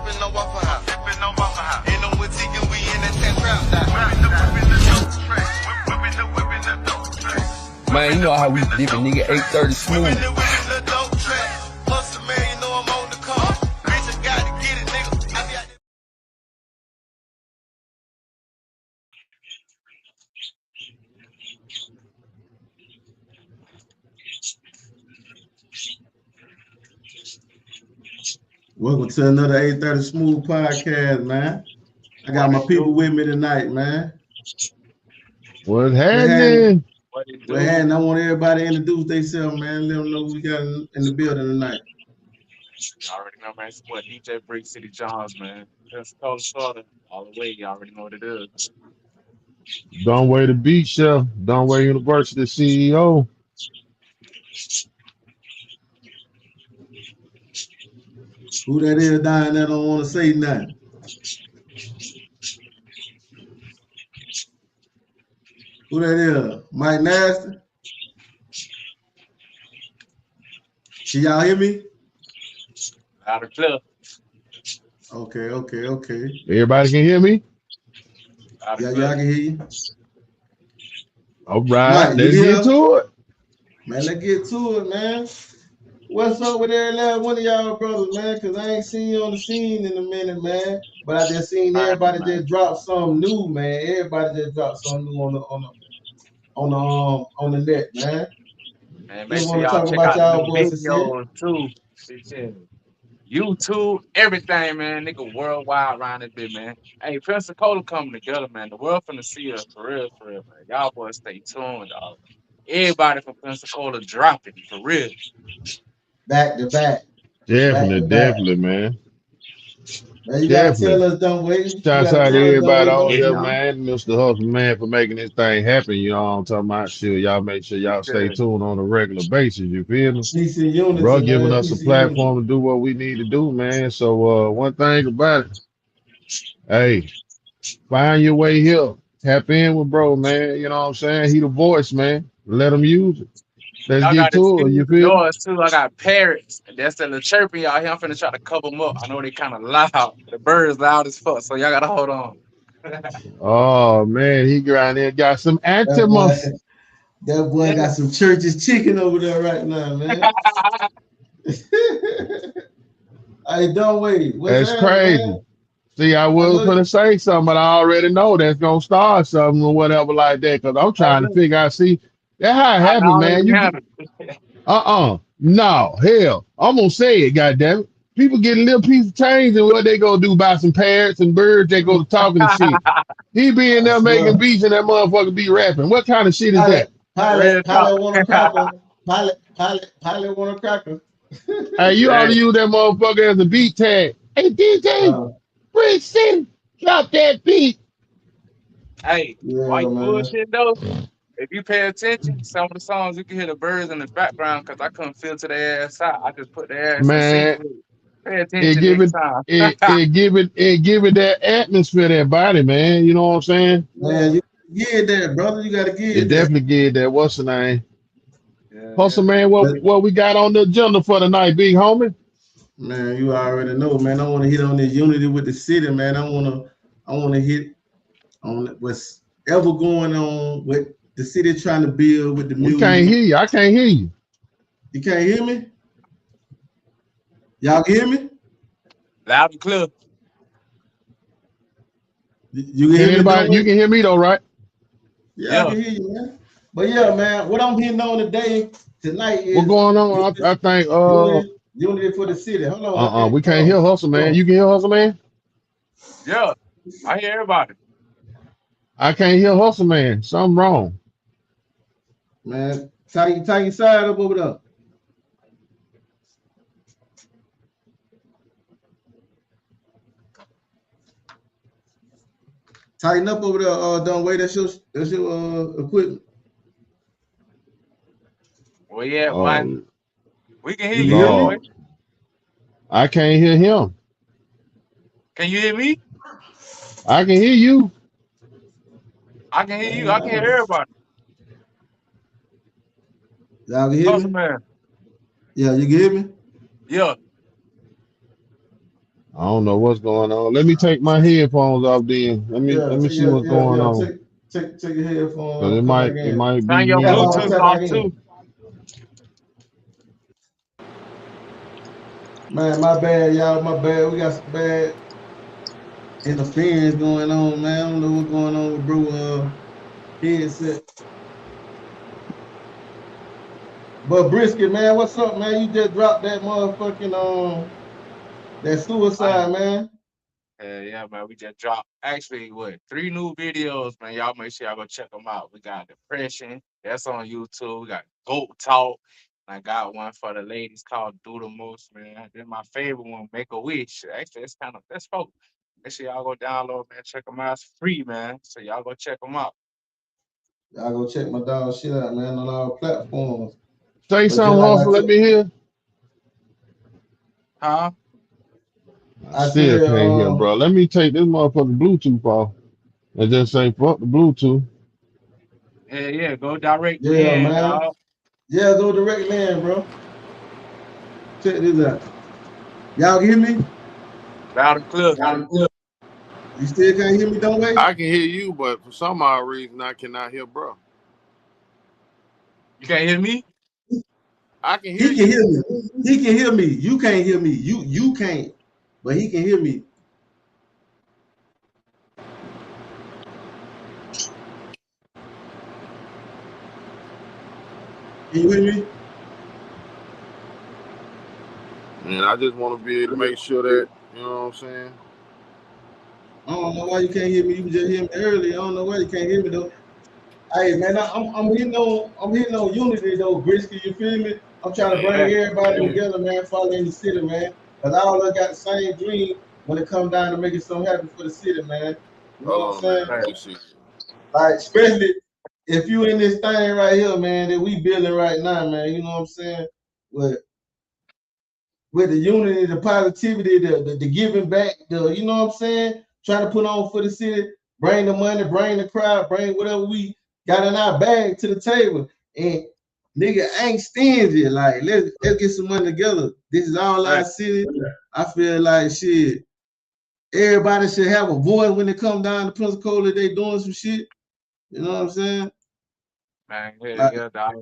sipping no Waffle House. Ain't no one ticket, we in that 10 trap. Man, you know how we dipping, nigga, 830 smooth. Hustle, man, you know I'm on the call. Bitch, I gotta get it, nigga. I be out there. Welcome to another 830 Smooth podcast, man. I got my people with me tonight, man. What's happening? Well, hey, I want everybody to introduce themselves, man. Let them know we got in the building tonight. You already know, man. It's what DJ Brick City Johns, man. Pensacola, Florida, all the way. You already know what it is. Dunway the Beach Chef, Dunway University CEO. Who that is down there don't want to say nothing. Who that is? Mike Nasty? Can y'all hear me? Loud and clear. Okay. Everybody can hear me? Loud and Yeah, clear. y'all can hear you. All right, Mike, let's you get here? to it. Man, let's get to it, man. What's up with every last one of y'all brothers, man? Because I ain't seen you on the scene in a minute, man. But I just seen everybody just drop something new, man. Everybody just dropped something new on the net, man. Man, make Just sure want to y'all talk check about out the y'all new boys and shit. videos, too. YouTube, everything, man. Nigga, worldwide around this bit, man. Hey, Pensacola coming together, man. The world finna see us for real, man. Y'all boys stay tuned, dog. Everybody from Pensacola dropping, for real. Back to back. Definitely, man. Man, you gotta tell Definitely. us, Dunway. Shouts out to everybody on here, Yeah. man. Mr. Hustle, man, for making this thing happen. You know what I'm talking about? Shit, y'all make sure y'all stay tuned on a regular basis. You feel me? Peace and unity, Bro, man. giving us Peace a and unity. platform to do what we need to do, man. So one thing about it, hey, find your way here. Tap in with bro, man. You know what I'm saying? He the voice, man. Let him use it. Let's Y'all get got to to it. excuse You the feel me? noise too. I got parrots. That's the little chirping y'all here. I'm finna try to cover them up. I know they kind of loud. The birds loud as fuck, so y'all gotta hold on. Oh man, he got some Antimus. That boy got some church's chicken over there right now, man. Hey, Dunway, what's That's happening, crazy. man? See, I was gonna say something, but I already know that's gonna start something or whatever like that. Cause I'm trying to figure out. See, that's how it happens, man. No, hell, I'm gonna say it. Goddamn it, people get a little piece of change, and what they gonna do? Buy some parrots and birds? They go to talking to shit. He be in there making beats, and that motherfucker be rapping. What kind of shit is that? Pilot want a cracker. Pilot want a cracker. Hey, you ought to use that motherfucker as a beat tag. Hey, DJ, Brick City, drop that beat. Hey, why you bullshit though? If you pay attention, some of the songs you can hear the birds in the background because I couldn't filter their ass out. I just put their ass in sync Man, with it. Pay attention next time. it give it that atmosphere, that body, man. You know what I'm saying? Man, you get that, brother. You gotta get It that. definitely give that. What's the name? Yeah, Hustle, man. What we got on the agenda for tonight, big homie? Man, you already know, man. I want to hit on this unity with the city, man. I want to hit on what's ever going on with the city trying to build with the music. We can't hear you. I can't hear you. You can't hear me? Y'all can hear me? Loud and clear. You can hear me? You can hear me though, right? Yeah, I can hear you, man. But yeah, man, what I'm hitting on tonight is what going on? I think unity for the city. Hold on. We can't hear Hustle, man. You can hear Hustle, man? Yeah, I hear everybody. I can't hear Hustle, man. Something wrong. Man, tie your side up over there. Tighten up over there, Dunway. That's your equipment. Well, yeah, man. We can hear you, Lord. I can't hear him. Can you hear me? I can hear you. I can hear you. I can hear everybody. Y'all can hear Hustle, me? man. Yeah, you can hear me? Yeah. I don't know what's going on. Let me take my headphones off then. Let me see what's going on. Take your headphones Cause off. Come back it in. might be Turn your me. Bluetooth Tap off back too. in. Man, my bad, y'all. My bad. We got some bad interference going on, man. I don't know what's going on with bro headset. But Brisket, man, what's up, man? You just dropped that motherfucking that suicide, man. Yeah, man. We just dropped actually 3 new videos, man. Y'all make sure y'all go check them out. We got Depression, that's on YouTube. We got Goat Talk. And I got one for the ladies called Do the Most, man. Then my favorite one, Make a Wish. Actually, that's folk. Make sure y'all go download, man. Check them out. It's free, man. So y'all go check them out. Y'all go check my dog shit out, man, on our platforms. Say something, Hustle. Let me hear. Huh? I still can't hear, bro. Let me take this motherfucking Bluetooth off and just say fuck the Bluetooth. Yeah, go direct yeah, man. dog. Yeah, go direct in, bro. Check this out. Y'all hear me? Loud and clear. You still can't hear me, don't wait? I can hear you, but for some odd reason I cannot hear bro. You can't hear me? I can hear He can hear me. He can hear me. You can't hear me. You can't. But he can hear me. Can you hear me? And I just want to be able to make sure that, you know what I'm saying? I don't know why you can't hear me. You just hear me earlier. I don't know why you can't hear me though. Hey man, I'm hitting on unity though, Brisky. You feel me? I'm trying to bring everybody together, man. Following the city, man. Cause all of us got the same dream when it comes down to making something happen for the city, man. You know what I'm saying? Let me see. Like especially if you in this thing right here, man, that we building right now, man. You know what I'm saying? With the unity, the positivity, the giving back, you know what I'm saying? Trying to put on for the city, bring the money, bring the crowd, bring whatever we got in our bag to the table. And nigga ain't stingy. Like, let's get some money together. This is all our city. I feel like shit. Everybody should have a voice when it come down to Pensacola. They doing some shit. You know what I'm saying? Man, yeah, dog.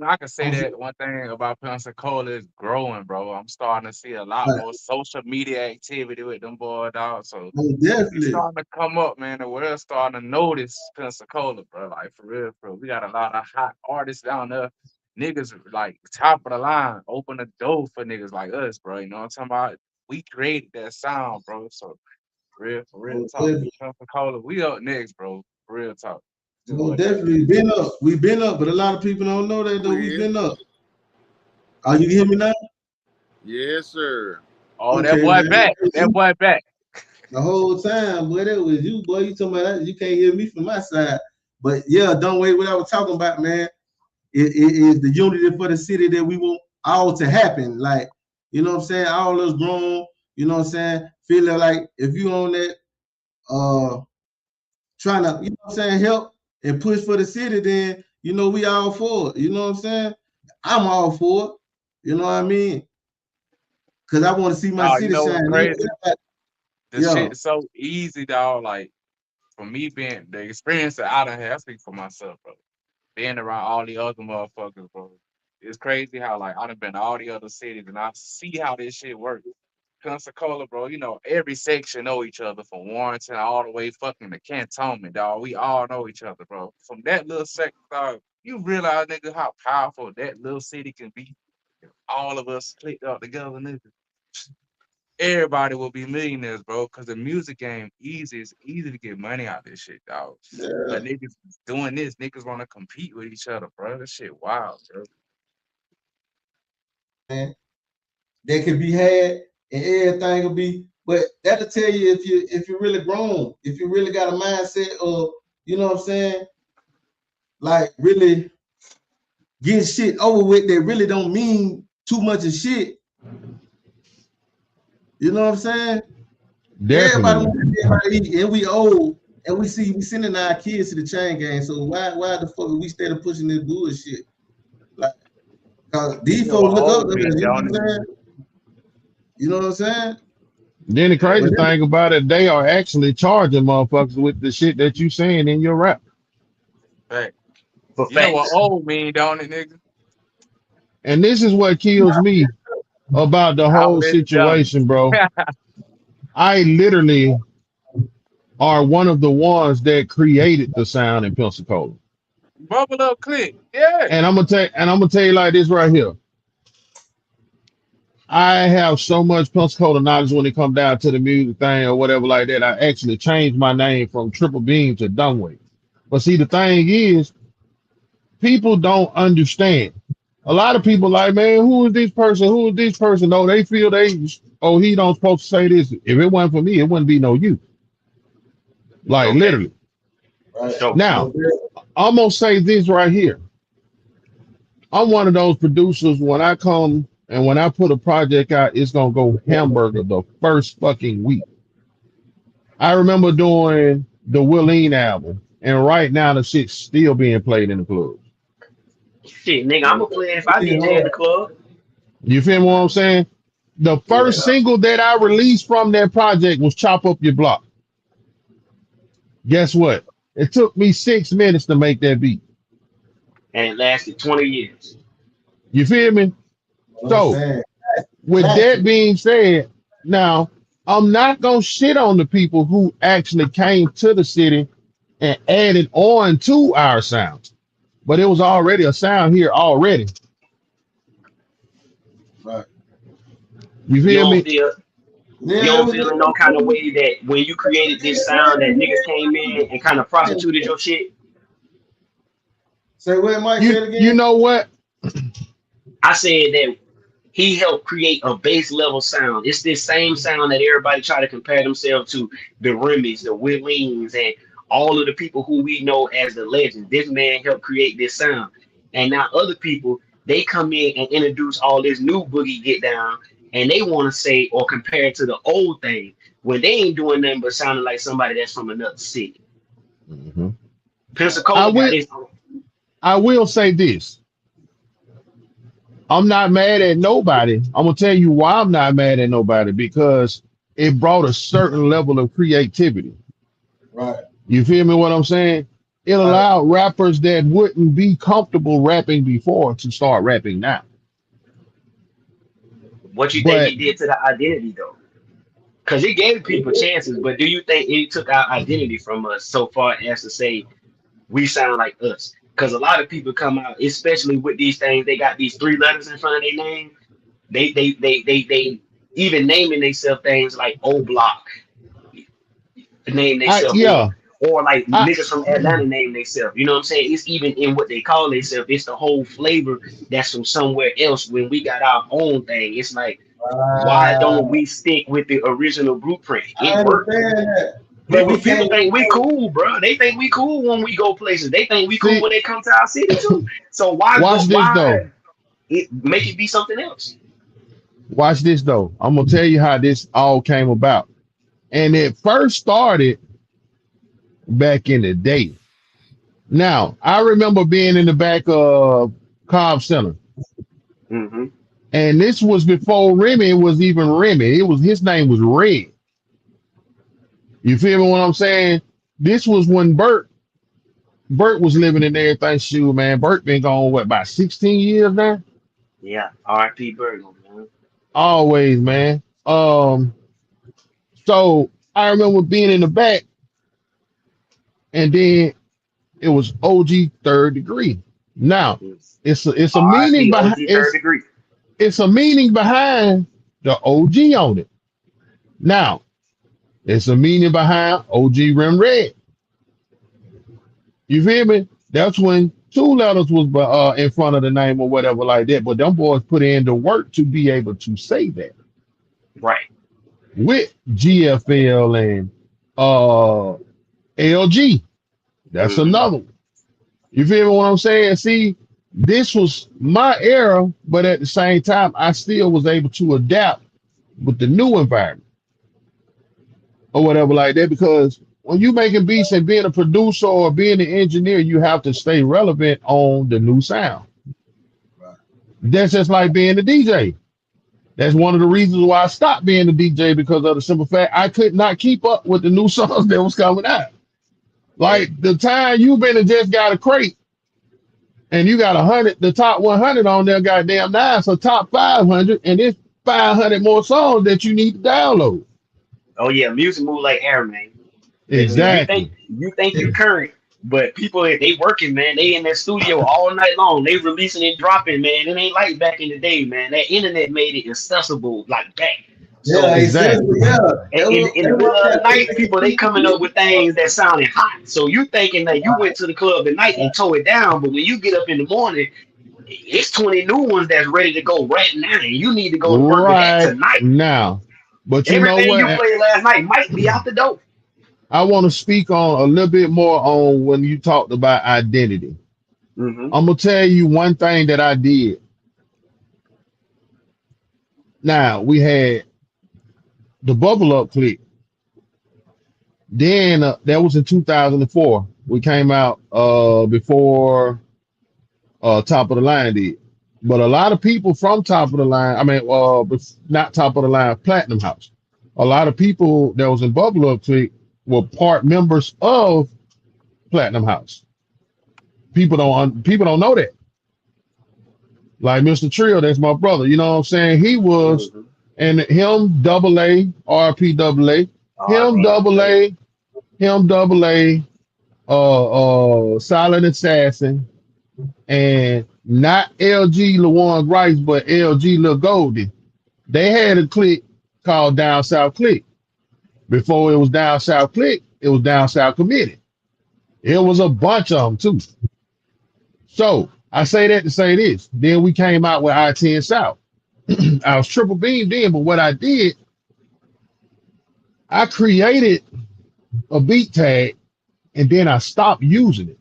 I can say that one thing about Pensacola is growing, bro. I'm starting to see a lot more social media activity with them boy, dog. So definitely it's starting to come up, man. The world's starting to notice Pensacola, bro. Like for real, bro. We got a lot of hot artists down there. Niggas like top of the line, open the door for niggas like us, bro. You know what I'm talking about? We created that sound, bro. So for real talk. Pensacola, we up next, bro. For real talk. Well, definitely been up. We've been up, but a lot of people don't know that though. We've been up. Oh, you can hear me now? Yes, sir. Oh, okay, that boy man. Back. That boy back. The whole time, boy, that was you, boy. You talking about that? You can't hear me from my side. But yeah, don't wait. What I was talking about, man, it is the unity for the city that we want all to happen. Like, you know what I'm saying? All us grown, you know what I'm saying? Feeling like if you on that, trying to, you know what I'm saying, help and push for the city, then you know we all for it. You know what I'm saying? I'm all for it. You know what I mean? Cause I want to see my city shine. Crazy. The shit is so easy, dog. Like for me being the experience that I done had, I speak for myself, bro. Being around all the other motherfuckers, bro. It's crazy how like I done been to all the other cities and I see how this shit works. Pensacola, bro, you know, every section know each other from Warrenton all the way fucking to Cantonment, dog. We all know each other, bro. From that little section, dog, you realize, nigga, how powerful that little city can be. If all of us clicked up together, nigga. Everybody will be millionaires, bro, because the music game it's easy to get money out of this shit, dog. Yeah. But niggas doing this, niggas want to compete with each other, bro. This shit wild, bro. Man, they can be had and everything will be, but that'll tell you if you're really grown, if you really got a mindset of, you know what I'm saying, like really getting shit over with that really don't mean too much of shit. You know what I'm saying? Definitely. Everybody wants to eat, and we old, and we sending our kids to the chain gang. So why the fuck are we still pushing this bullshit? Like, cause these folks look up to us, you know what I'm saying? You know what I'm saying? Then the Yeah, crazy thing about it, they are actually charging motherfuckers with the shit that you saying in your rap. fact. For You know what facts. old mean, don't it, nigga? And this is what kills me about the whole Outlet done. situation, bro. I literally are one of the ones that created the sound in Pensacola. Bubble up click. Yeah. And I'm gonna tell you like this right here. I have so much Pensacola knowledge when it comes down to the music thing or whatever like that. I actually changed my name from Triple Beam to Dunway. But see, the thing is, people don't understand. A lot of people like, man, who is this person? Who is this person? No, they feel oh, he don't supposed to say this. If it wasn't for me, it wouldn't be no you. Like Okay. literally. Right. So Now, I'm gonna say this right here. I'm one of those producers when I come and when I put a project out, it's gonna go hamburger the first fucking week. I remember doing the Willeen album, and right now the shit's still being played in the club. shit, nigga, I'm gonna play it if I DJ in the club. You feel what I'm saying? The first single that I released from that project was Chop Up Your Block. Guess what? It took me 6 minutes to make that beat. And it lasted 20 years. You feel me? So, with that being said, now I'm not gonna shit on the people who actually came to the city and added on to our sound, but it was already a sound here already. Right. You You feel don't me? feel Yeah, you don't feel in no kind of way that when you created this sound that niggas came in and kind of prostituted your shit. Say what, Mike? Say it again. You know what? I said that he helped create a base level sound. It's this same sound that everybody try to compare themselves to, the Remy's, the Willings, and all of the people who we know as the legends. This man helped create this sound. And now other people, they come in and introduce all this new boogie get down, and they want to say or compare it to the old thing when they ain't doing nothing but sounding like somebody that's from another city. Mhm. Pensacola got this. I will say this. I'm not mad at nobody. I'm gonna tell you why I'm not mad at nobody, because it brought a certain level of creativity. Right. You feel me what I'm saying? It allowed rappers that wouldn't be comfortable rapping before to start rapping now. What you But- think he did to the identity though? Because it gave people chances, but do you think it took our identity from us so far as to say we sound like us? Because a lot of people come out, especially with these things, they got these 3 letters in front of their name. They even naming themselves things like O Block, name themselves, yeah. or like I- niggas from Atlanta name themselves. You know what I'm saying? It's even in what they call themselves. It's the whole flavor that's from somewhere else. When we got our own thing, it's like, why don't we stick with the original blueprint? I It worked. understand that. But we People can't think we cool, bro. They think we cool when we go places. They think we cool See- when they come to our city too. So why Watch this, though. make it be something else? Watch this though. I'm gonna tell you how this all came about. And it first started back in the day. Now, I remember being in the back of Cobb Center. Mm-hmm. And this was before Remy was even Remy. His name was Red. You feel me what I'm saying? This was when Bert was living in everything. Shoot, man. Bert been gone, what, about 16 years now? Yeah. R.I.P. Bergen, man. Always, man. So I remember being in the back, and then it was OG Third Degree. Now it's a meaning behind it's a meaning behind the OG on it. Now it's a meaning behind OG Rim Red. You feel me? That's when 2 letters was in front of the name or whatever like that. But them boys put in the work to be able to say that. Right. With GFL and LG. That's another one. You feel me what I'm saying? See, this was my era, but at the same time, I still was able to adapt with the new environment or whatever like that, because when you making beats and being a producer or being an engineer, you have to stay relevant on the new sound. Right. That's just like being a DJ. That's one of the reasons why I stopped being a DJ because of the simple fact I could not keep up with the new songs that was coming out. Like the time you been and just got a crate and you got 100, the top 100 on there, goddamn now, so top 500, and it's 500 more songs that you need to download. Oh yeah, music move like air, man. Exactly. You think you current, but people they working, man. They in their studio all night long. They releasing and dropping, man. It ain't like back in the day, man. That internet made it accessible like that. So Yeah, Exactly. in the middle of the night, people they coming up with things that sounded hot. So you thinking that you went to the club at night and tore it down, but when you get up in the morning, it's 20 new ones that's ready to go right now, and you need to go to work with that Right tonight. now. But you know Everything you what? played last night might be out the door. I want to speak on a little bit more on when you talked about identity. Mm-hmm. I'm gonna tell you one thing that I did. Now we had the Bubble Up click. Then that was in 2004. We came out before Top of the Line did. But a lot of people from Top of the Line, not Top of the Line, Platinum House. A lot of people that was in Bubble Up click were part members of Platinum House. People don't know that. Like Mr. Trio, that's my brother. You know what I'm saying? He was, and him double A, RP double A, him double A, Silent Assassin, and not LG LaJuan Grice, but LG Lil Goldie. They had a clique called Down South Clique. Before it was Down South Clique, it was Down South Committee. It was a bunch of them too. So I say that to say this. Then we came out with I-10 South. I was triple beamed in, but what I did, I created a beat tag and then I stopped using it.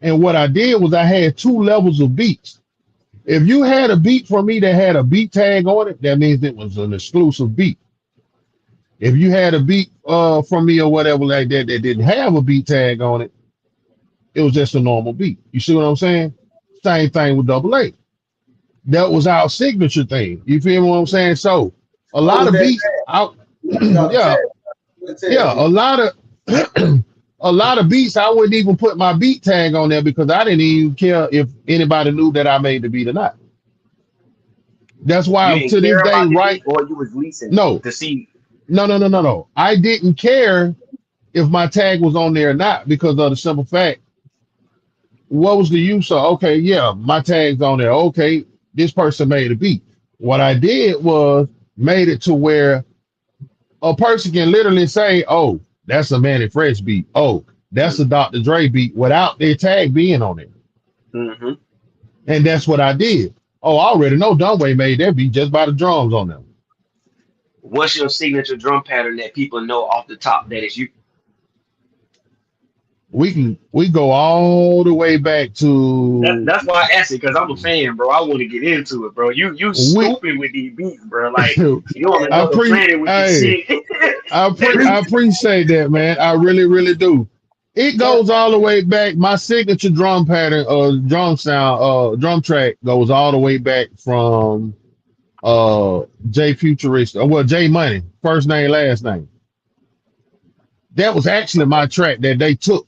And what I did was I had 2 levels of beats. If you had a beat from me that had a beat tag on it, that means it was an exclusive beat. If you had a beat from me or whatever like that that didn't have a beat tag on it, it was just a normal beat. You see what I'm saying? Same thing with Double A. That was our signature thing. You feel what I'm saying? So a lot of beats out. Yeah, a lot of a lot of beats I wouldn't even put my beat tag on there because I didn't even care if anybody knew that I made the beat or not. That's why to this day, right? Or you was leasing No, to see. No. I didn't care if my tag was on there or not because of the simple fact, what was the use of, okay, yeah, my tag's on there. Okay, this person made a beat. What I did was made it to where a person can literally say, oh, that's a Manny Fresh beat. Oh, that's a Dr. Dre beat without their tag being on it. Mm-hmm. And that's what I did. Oh, I already know Dunway made that beat just by the drums on them. What's your signature drum pattern that people know off the top that is you? We go all the way back to. That's why I asked it, because I'm a fan, bro. I want to get into it, bro. You stupid with these beats, bro. Like you on another planet with this shit. I appreciate that, man. I really, really do. It goes all the way back. My signature drum pattern or drum sound, drum track goes all the way back from J Futurist, well, J Money, first name, last name. That was actually my track that they took.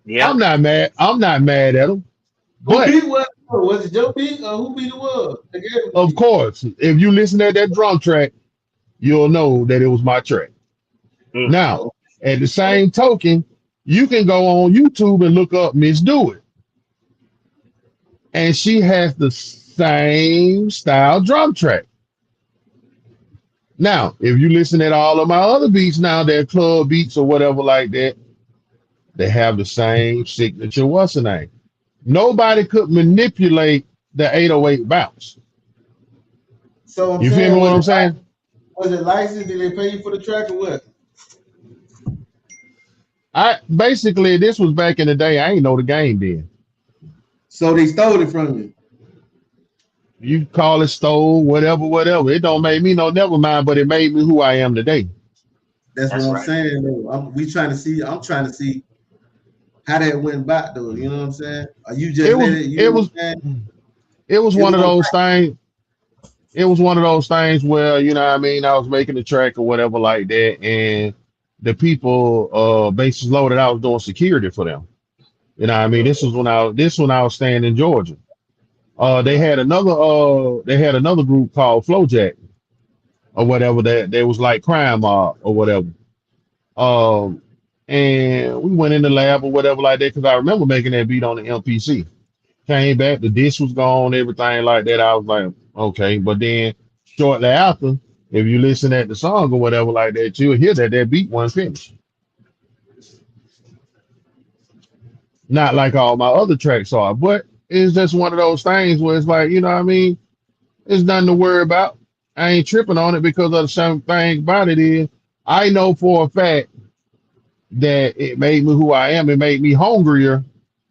Yeah, I'm not mad at them. Who beat was it Joe beat or who beat it was? Of course, if you listen to that drum track, you'll know that it was my track. Mm-hmm. Now, at the same token, you can go on YouTube and look up Miss Do It. And she has the same style drum track. Now, if you listen to all of my other beats now, they're club beats or whatever like that, they have the same signature, what's the name? Nobody could manipulate the 808 bounce. So you feel me what I'm saying? Was it licensed? Did they pay you for the track or what? Basically, this was back in the day. I ain't know the game then. So they stole it from you. You call it stole, whatever. It don't make me no never mind, but it made me who I am today. That's what I'm saying. I'm trying to see how that went back though. You know what I'm saying? Are you just it was one of those things. it was one of those things where, you know what I mean, I was making the track or whatever like that, and the people bases loaded, I was doing security for them. You know what I mean? This when I was staying in Georgia. They had another group called Flowjack or whatever that they was like crime mob or whatever. Um and we went in the lab or whatever like that because I remember making that beat on the MPC. Came back, the disc was gone, everything like that. I was like, okay. But then shortly after, if you listen at the song or whatever like that, you'll hear that that beat wasn't finished. Not like all my other tracks are, but it's just one of those things where it's like, you know what I mean? It's nothing to worry about. I ain't tripping on it because of the same thing about it is I know for a fact that it made me who I am. It made me hungrier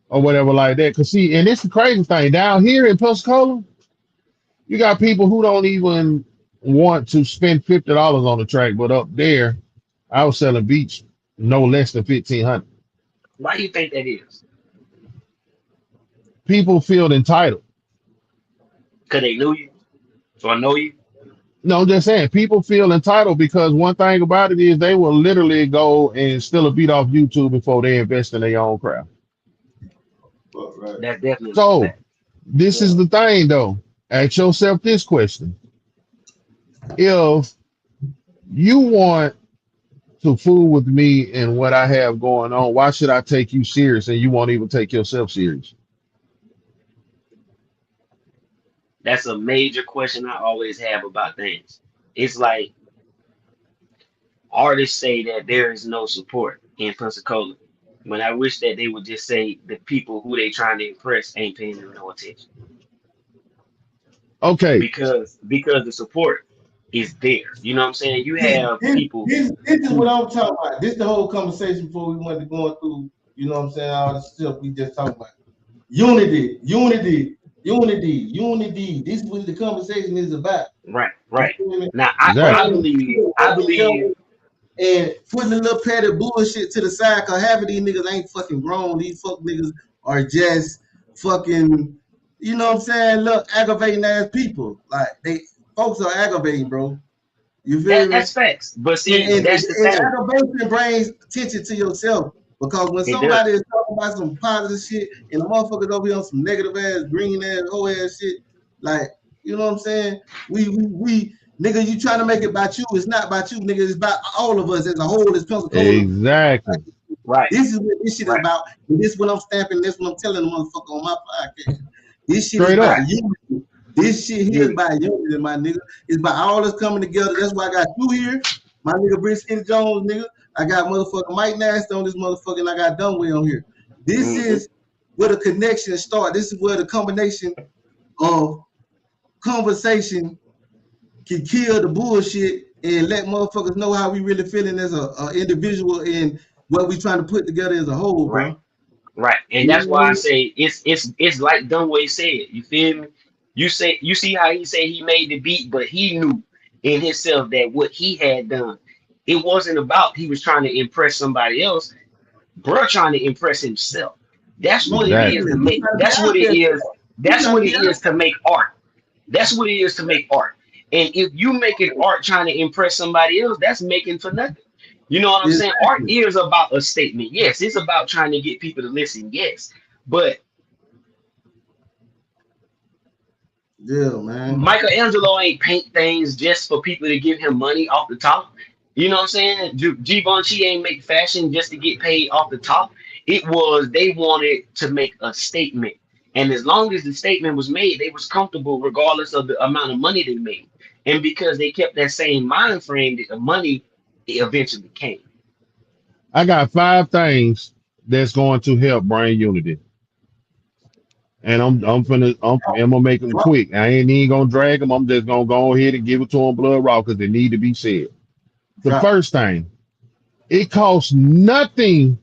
or whatever like that. Cause see, and it's the crazy thing down here in Pensacola, you got people who don't even want to spend $50 on the track, but up there, I was selling beats no less than 1,500. Why do you think that is? People feel entitled. Because they knew you or know you? No, I'm just saying people feel entitled because one thing about it is they will literally go and steal a beat off YouTube before they invest in their own craft. Right. That's definitely a So fact. this is the thing though. Ask yourself this question. If you want to fool with me and what I have going on, why should I take you serious and you won't even take yourself serious? That's a major question I always have about things. It's like artists say that there is no support in Pensacola. When I wish that they would just say the people who they trying to impress ain't paying them no attention. Okay, Because the support is there. You know what I'm saying? You This, have this, people this is what who I'm talking about. This the whole conversation before we went to going through, you know what I'm saying, all the stuff we just talking about. Unity, unity, unity, unity. This is what the conversation is about. right. Now exactly. I believe And putting a little petty bullshit to the side, cause half of these niggas ain't fucking grown. These fuck niggas are just fucking, you know what I'm saying? Look, aggravating ass people. Like they folks are aggravating, bro. You feel me? that's facts. But see, And that's the thing. aggravation brings attention to yourself. Because when It does. somebody is talking about some positive shit and the motherfuckers over here on some negative ass, green ass, whole ass shit, like, you know what I'm saying? We nigga, you trying to make it about you. It's not about you, nigga. It's about all of us as a whole as Pensacola. Exactly. Right. This is what this shit is Right. about. And this what I'm stamping, this what I'm telling the motherfucker on my podcast. This shit Straight is up. about unity. This shit here is about unity, my nigga. It's about all us coming together. That's why I got you here. My nigga Britt Skinny Jones, nigga. I got motherfucking Mike Nasty on this motherfucker, and I got Dunway on here. This is where the connection start. This is where the combination of conversation can kill the bullshit and let motherfuckers know how we really feeling as a individual and what we trying to put together as a whole, Right. bro. Right. And You that's know what why I I mean? say it's like Dunway said. You feel me? You see how he said he made the beat, but he knew in himself that what he had done, it wasn't about he was trying to impress somebody else, bro trying to impress himself. That's what Most it Exactly. is to definitely. You make trying to be that's what out it there. is. You That's trying what to it be out is to make art. That's what it is to make art. And if you making art trying to impress somebody else, that's making for nothing. You know what I'm there. saying? Art Exactly. is about a statement. Yes, it's about trying to get people to listen. Yes. But Yeah, man. Michelangelo ain't paint things just for people to give him money off the top. You know what I'm saying? Givenchy ain't make fashion just to get paid off the top. It was they wanted to make a statement. And as long as the statement was made, they was comfortable regardless of the amount of money they made. And because they kept that same mind frame, that the money eventually came. I got 5 things that's going to help bring unity. And I'm gonna make them quick. I ain't even gonna drag them. I'm just gonna go ahead and give it to them blood raw because they need to be said. The Drop. first thing, it costs nothing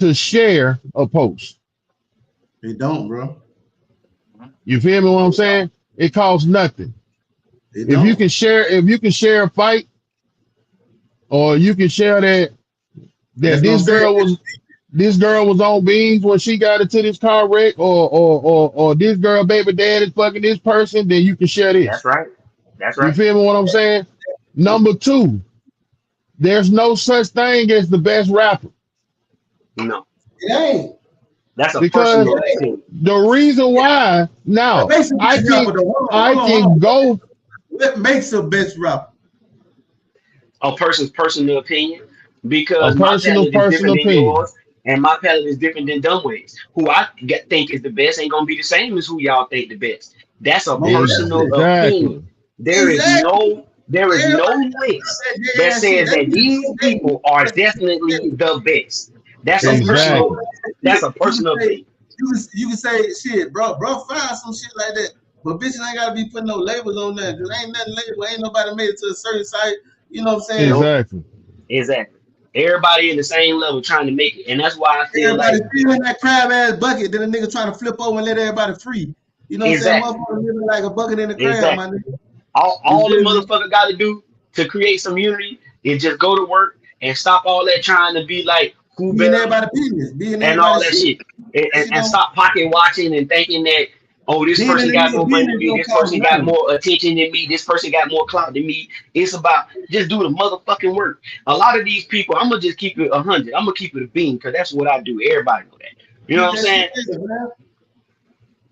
to share a post. It don't, bro. You feel me what I'm saying? It costs nothing. It If you don't. can share a fight, or you can share that That's what I'm this saying. girl was this girl was on beans when she got into this car wreck, or this girl baby dad is fucking this person, then you can share That's this. right. That's You right. feel me what I'm saying? Number two, there's no such thing as the best rapper No, It ain't. that's a because personal opinion. the reason why What now makes a I best can rapper though? I Hold can on. go What makes a best rapper? A person's personal opinion a because my personal palate is different than opinion. yours, and my palate is different than Dumbways. Who think is the best ain't gonna be the same as who y'all think the best. That's a Most personal definitely. opinion. Exactly. Exactly. There is no Everybody list said that that ass shit. says That that shit these so people are definitely the best. That's a That's just personal. Exactly. That's a you can personal say opinion. you can say shit, bro, find some shit like that. But bitches ain't gotta be putting no labels on that. Cause ain't nothing label, ain't nobody made it to a certain site. You know what I'm saying? Nope. Exactly. Exactly. Everybody in the same level trying to make it, and that's why I feel Everybody like still in that crab ass bucket, then a nigga trying to flip over and let everybody free. You know what I'm saying? exactly, Motherfucker living like a bucket in the crab, my exactly. nigga. You All the feel me? motherfucker got to do to create some unity is just go to work and stop all that trying to be like who Be in better everybody's business, be in and all everybody's that shit. shit, That shit and don't stop pocket watching and thinking that oh this being in person the got nigga more money than business me, don't this cost person got nothing. more attention than me, this person got more clout than me. It's about just do the motherfucking work. A lot of these people, I'm gonna just keep it 100. I'm gonna keep it a bean because that's what I do. Everybody know that. You know Keep what I'm that shit saying? there, man.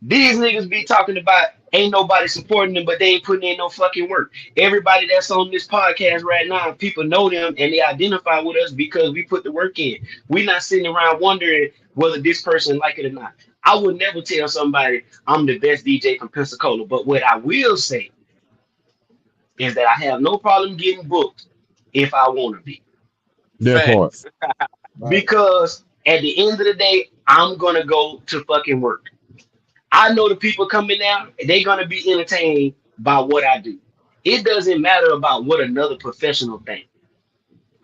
These niggas be talking about ain't nobody supporting them, but they ain't putting in no fucking work. Everybody that's on this podcast right now, people know them and they identify with us because we put the work in. We not sitting around wondering whether this person like it or not. I would never tell somebody I'm the best DJ from Pensacola, but what I will say is that I have no problem getting booked if I want to be. That part. Facts. Right. Because at the end of the day, I'm gonna go to fucking work. I know the people coming out, they're gonna be entertained by what I do. It doesn't matter about what another professional think.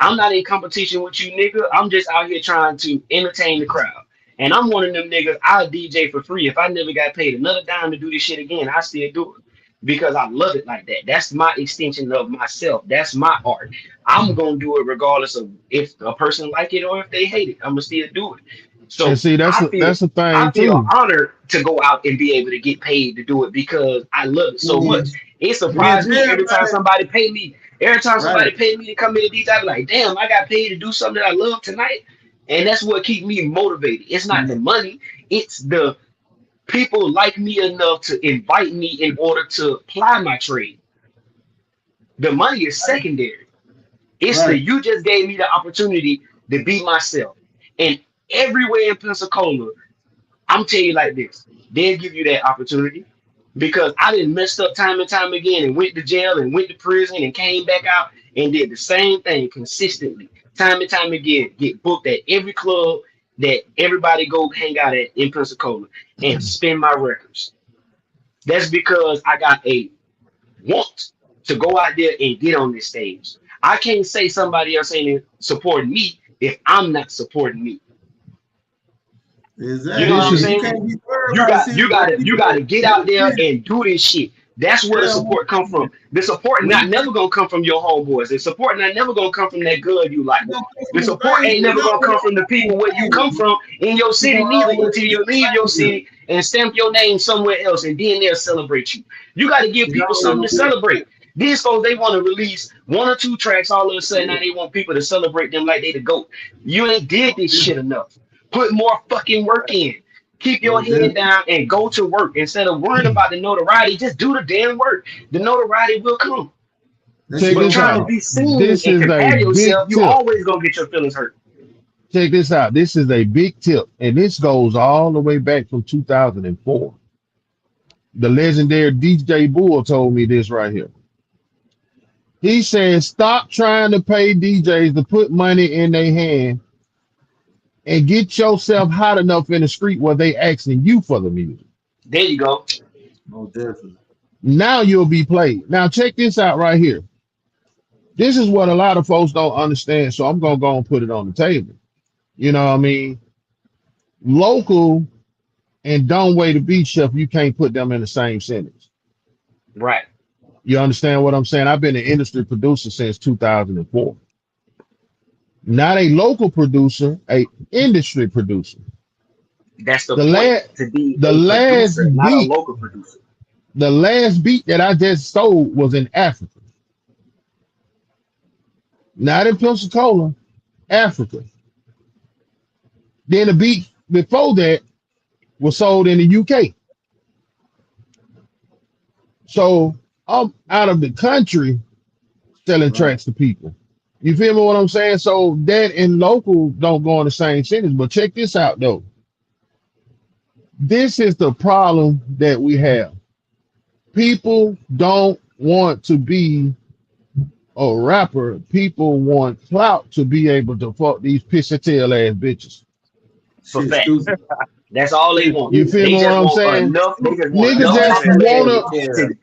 I'm not in competition with you, nigga. I'm just out here trying to entertain the crowd. And I'm one of them niggas, I'll DJ for free. If I never got paid another dime to do this shit again, I still do it. Because I love it like that. That's my extension of myself. That's my art. I'm gonna do it regardless of if a person like it or if they hate it. I'm gonna still do it. And So see, I feel that's a I thing feel too. honored to go out and be able to get paid to do it because I love it so much. Yes. It Yes, surprised me every time everybody. somebody paid me. Every time Right. somebody paid me to come in and DJ, I be like, damn, I got paid to do something that I love tonight. And that's what keeps me motivated. It's not the money, it's the people like me enough to invite me in order to ply my trade. The money is secondary. It's the Right. you just gave me the opportunity to be myself. And everywhere in Pensacola, I'm telling you like this, they'll give you that opportunity because I didn't messed up time and time again and went to jail and went to prison and came back out and did the same thing consistently, time and time again, get booked at every club that everybody go hang out at in Pensacola and spin my records. That's because I got a want to go out there and get on this stage. I can't say somebody else ain't supporting me if I'm not supporting me. You know Exactly. what This I'm And is you saying? can't be worried You about got see you when got to you people got to get out there when and do this shit. That's where the yeah, support come from. The support when not you never gonna come from your homeboys. The support not never gonna come from that good you like. you don't come The from a support stranger, ain't it's never gonna always come from the people where you come gonna from in your it's city gonna neither always until be you leave your a stranger. city and stamp your name somewhere else and then they'll celebrate you. You got to give It's people always something gonna to be a celebrate. stranger. These folks they want to release one or two tracks all of a sudden now they want people to celebrate them like they the GOAT. You ain't did this shit enough. Put more fucking work in. Keep your Most head definitely. down and go to work instead of worrying about the notoriety. Just do the damn work. The notoriety will come. That shit check But gonna this trying out. to come. be seen This and is a compare big yourself, you tip. always gonna get your feelings hurt. Check this out. This is a big tip, and this goes all the way back from 2004. The legendary DJ Bull told me this right here. He said, "Stop trying to pay DJs to put money in their hand and get yourself hot enough in the street where they asking you for the music. There you go. Most definitely. Now you'll be played." Now check this out right here. This is what a lot of folks don't understand, so I'm gonna go and put it on the table. You know what I mean? Local and don't wait to be chef, you can't put them in the same sentence. Right. You understand what I'm saying? I've been an industry producer since 2004. not a local producer, a industry producer. That's the The point. last To be the a last producer, not a beat, local producer. the last beat that I just sold was in Africa, not in Pensacola, Africa. Then the beat before that was sold in the UK. So I'm out of the country selling Right. tracks to people. You feel me what I'm saying? So that and local don't go in the same sentence. But check this out though. This is the problem that we have. People don't want to be a rapper. People want clout to be able to fuck these pissy tail ass bitches. For Shit, facts. stupid. That's all they want. You feel They me what just I'm want saying? enough. They just want Niggas enough just popularity wanna to.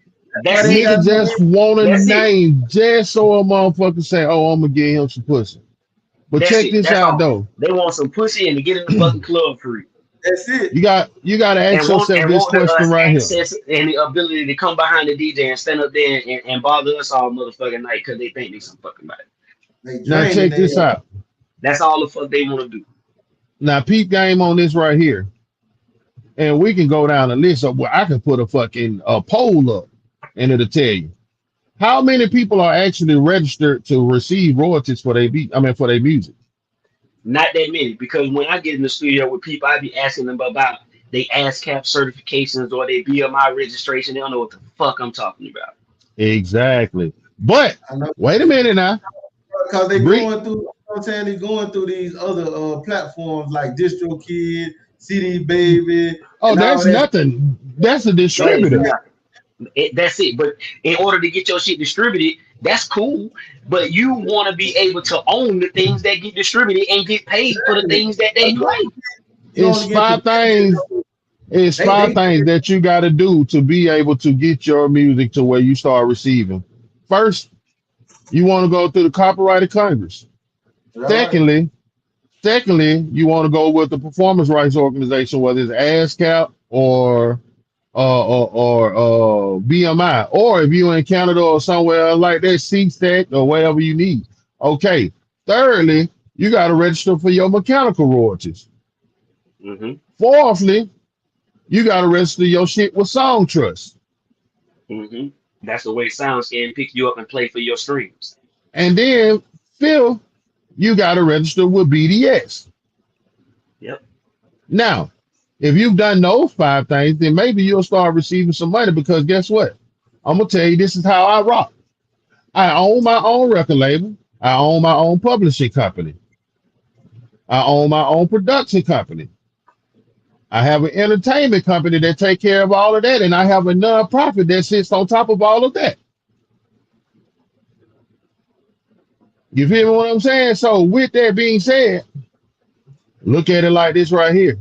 Why That's they it. got niggas no just want a That's it. name just so a motherfucker say, oh, I'm gonna get him some pussy. But That's check it. this That's out all. though. They want some pussy and to get in the fucking club free. That's it. You gotta ask yourself And this want the, question us right here. access and the ability to come behind the DJ and stand up there and bother us all motherfucking night because they think they some fucking body. They Now draining check this their out. That's all the fuck they want to do. Now peep game on this right here. And we can go down the list of where I can put a fucking poll up and it'll tell you how many people are actually registered to receive royalties for their beat. I mean for their music. Not that many, because when I get in the studio with people, I be asking them about they ASCAP certifications or they BMI registration. They don't know what the fuck I'm talking about. Exactly. But I know wait a minute now. because they Bre- going through. You know what I'm saying, they going through these other platforms like DistroKid, CD Baby, Oh, and all that's that. nothing. That's a That is distributor. not. That's it. But in order to get your shit distributed, that's cool. But you want to be able to own the things that get distributed and get paid for the things that they play. You It's only get five the things. It's they five things that you got to do to be able to get your music to where you start receiving. First, you want to go through the copyrighted Congress. right. Secondly, you want to go with the performance rights organization, whether it's ASCAP or BMI, or if you're in Canada or somewhere like that, CSTEC or whatever you need. Okay. Thirdly, you got to register for your mechanical royalties. Mm-hmm. Fourthly, you got to register your shit with Song Trust. Mm-hmm. That's the way SoundScan pick you up and play for your streams. And then fifth, you got to register with BDS. Yep. Now, if you've done those five things, then maybe you'll start receiving some money because guess what? I'm going to tell you, this is how I rock. I own my own record label. I own my own publishing company. I own my own production company. I have an entertainment company that take care of all of that, and I have a nonprofit that sits on top of all of that. You feel me what I'm saying? So with that being said, look at it like this right here.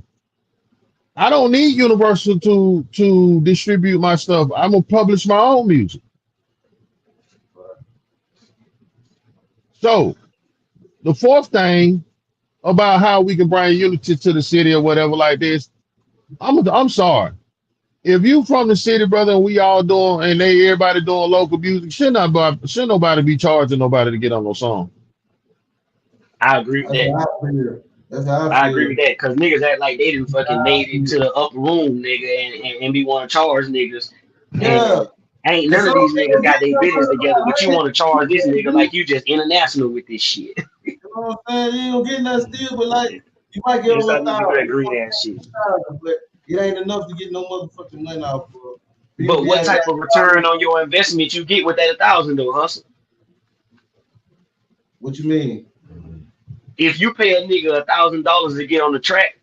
I don't need Universal to distribute my stuff. I'm gonna publish my own music. So the fourth thing about how we can bring unity to the city or whatever like this, I'm sorry. If you from the city, brother, and we all doing and everybody doing local music, should nobody be charging nobody to get on no song. I agree with That's that. how I feel. That's how I I agree feel. with that because niggas act like they didn't fucking made it to the upper room, nigga, and be want to charge niggas. Yeah. And ain't none of these niggas got their business together, but you want to charge this nigga like you just international with this shit. You know what I'm saying? You don't get nothing still, but like you might get Yes, I over need to agree that shit. 1,000, but it ain't enough to get no motherfucking money out, bro. But what type of return on your investment you get with that 1,000 though, hustle? What you mean? If you pay a nigga $1,000 to get on the track,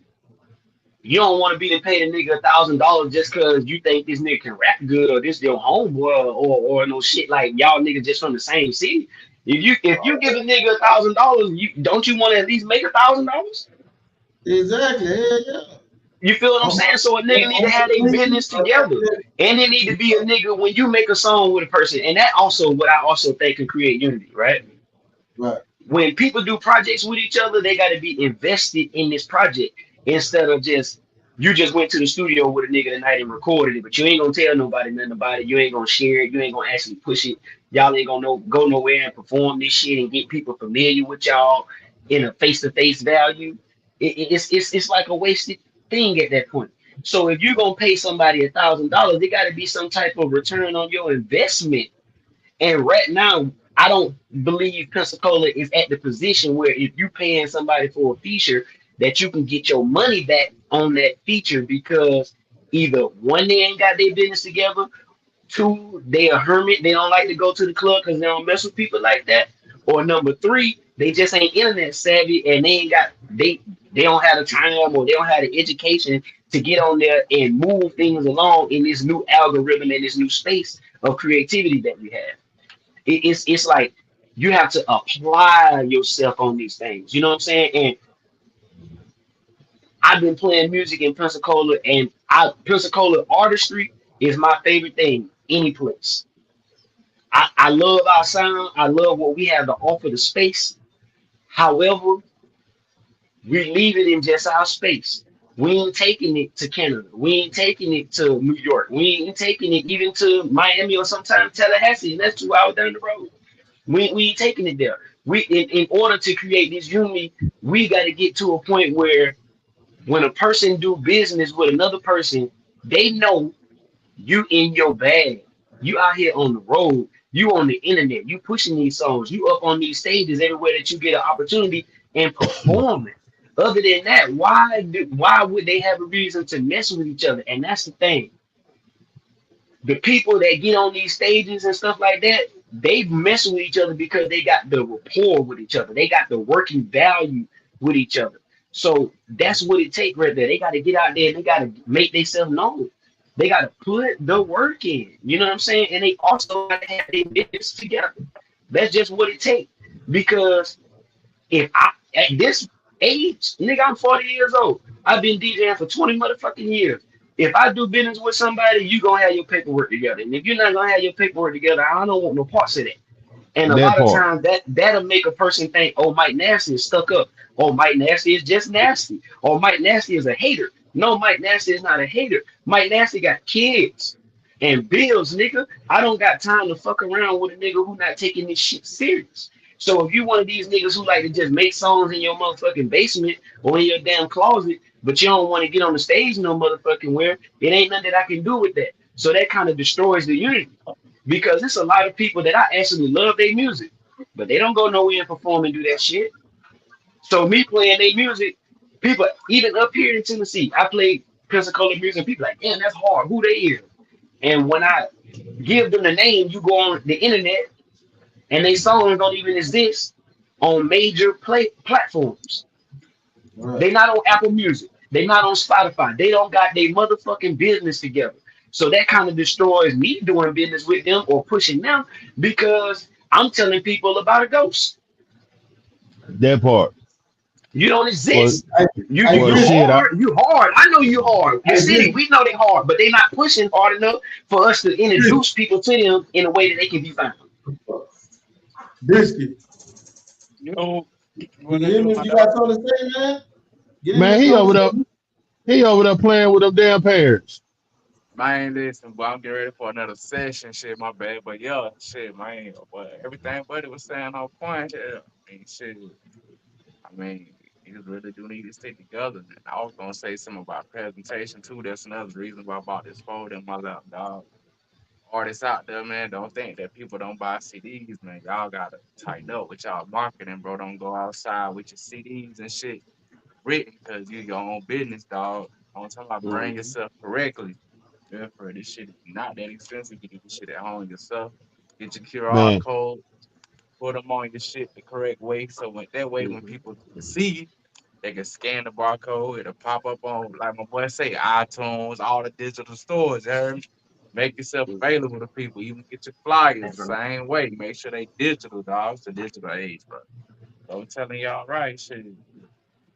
you don't want to be to pay the nigga $1,000 just cause you think this nigga can rap good or this your homeboy or no shit like y'all niggas just from the same city. If you give a nigga $1,000, you want to at least make $1,000? Exactly. Hell yeah. You feel what I'm saying? So a nigga need to have their business together. And it need to be a nigga when you make a song with a person. And that also what I also think can create unity, right? Right. When people do projects with each other, they got to be invested in this project instead of you just went to the studio with a nigga tonight and recorded it, but you ain't gonna tell nobody nothing about it. You ain't gonna share it. You ain't gonna actually push it. Y'all ain't gonna go nowhere and perform this shit and get people familiar with y'all. in a face-to-face value, it's like a wasted thing at that point. So if you're gonna pay somebody $1,000, there got to be some type of return on your investment. And right now, I don't believe Pensacola is at the position where if you paying somebody for a feature, that you can get your money back on that feature, because either one, they ain't got their business together, two, they a hermit, they don't like to go to the club because they don't mess with people like that, or number three, they just ain't internet savvy and they don't have the time, or they don't have the education to get on there and move things along in this new algorithm and this new space of creativity that we have. It's like you have to apply yourself on these things. You know what I'm saying? And I've been playing music in Pensacola, and Pensacola artistry is my favorite thing any place. I love our sound. I love what we have to offer the space. However, we leave it in just our space. We ain't taking it to Canada. We ain't taking it to New York. We ain't taking it even to Miami or sometimes Tallahassee. And that's 2 hours down the road. We ain't taking it there. In order to create this unity, we got to get to a point where when a person do business with another person, they know you in your bag. You out here on the road. You on the internet. You pushing these songs. You up on these stages everywhere that you get an opportunity and performing. Other than that, why would they have a reason to mess with each other? And that's the thing. The people that get on these stages and stuff like that, they mess with each other because they got the rapport with each other. They got the working value with each other. So that's what it takes right there. They got to get out there and they got to make themselves known. They got to put the work in. You know what I'm saying? And they also got to have their business together. That's just what it takes. Because if at this age, nigga, I'm 40 years old. I've been DJing for 20 motherfucking years. If I do business with somebody, you gonna have your paperwork together. And if you're not gonna have your paperwork together, I don't want no parts of that. And a That lot of part. times that'll make a person think, oh, Mike Nasty is stuck up. Oh, Mike Nasty is just nasty. Or Mike Nasty is a hater. No, Mike Nasty is not a hater. Mike Nasty got kids and bills, nigga. I don't got time to fuck around with a nigga who not taking this shit serious. So if you one of these niggas who like to just make songs in your motherfucking basement or in your damn closet, but you don't want to get on the stage no motherfucking where, it ain't nothing that I can do with that. So that kind of destroys the unity. Because it's a lot of people that I actually love their music, but they don't go nowhere and perform and do that shit. So me playing their music, people even up here in Tennessee, I play Pensacola music. People like, damn, that's hard. Who they is? And when I give them the name, you go on the internet, and they songs don't even exist on major platforms. Right. They not on Apple Music. They not on Spotify. They don't got their motherfucking business together. So that kind of destroys me doing business with them or pushing them because I'm telling people about a ghost. That part. You don't Well, exist. I You I you, well, you agree. shit. hard. You hard. I know you hard. I The city, agree. we know they hard, but they not pushing hard enough for us to introduce people to them in a way that they can be found. Biscuit. Yo, You what I hear do, me? my You dog? got something to say, man? Get in Man, this he over there. conversation. He over there playing with them damn parents. Man, listen, but I'm getting ready for another session. Shit, my bad. But yeah, shit, man. But everything Buddy was saying on point. Yeah, I mean, shit. I mean, you really do need to stick together. And I was gonna say something about presentation too. That's another reason why I bought this phone in my lap, dog. Artists out there, man, don't think that people don't buy CDs, man. Y'all gotta tighten up with y'all marketing, bro. Don't go outside with your CDs and shit written because you your own business, dog. I'm talking about bring Mhm. yourself correctly. Yeah, for this shit is not that expensive. You do this shit at home yourself. Get your QR Man, code, put them on your shit the correct way. So when Mhm. people see, they can scan the barcode. It'll pop up on, like my boy say, iTunes, all the digital stores. You heard me? Make yourself Mhm. available to people. Even get your flyers That's the right. same way. Make sure they digital, dog. It's the digital age, bro. So I'm telling y'all right, shit.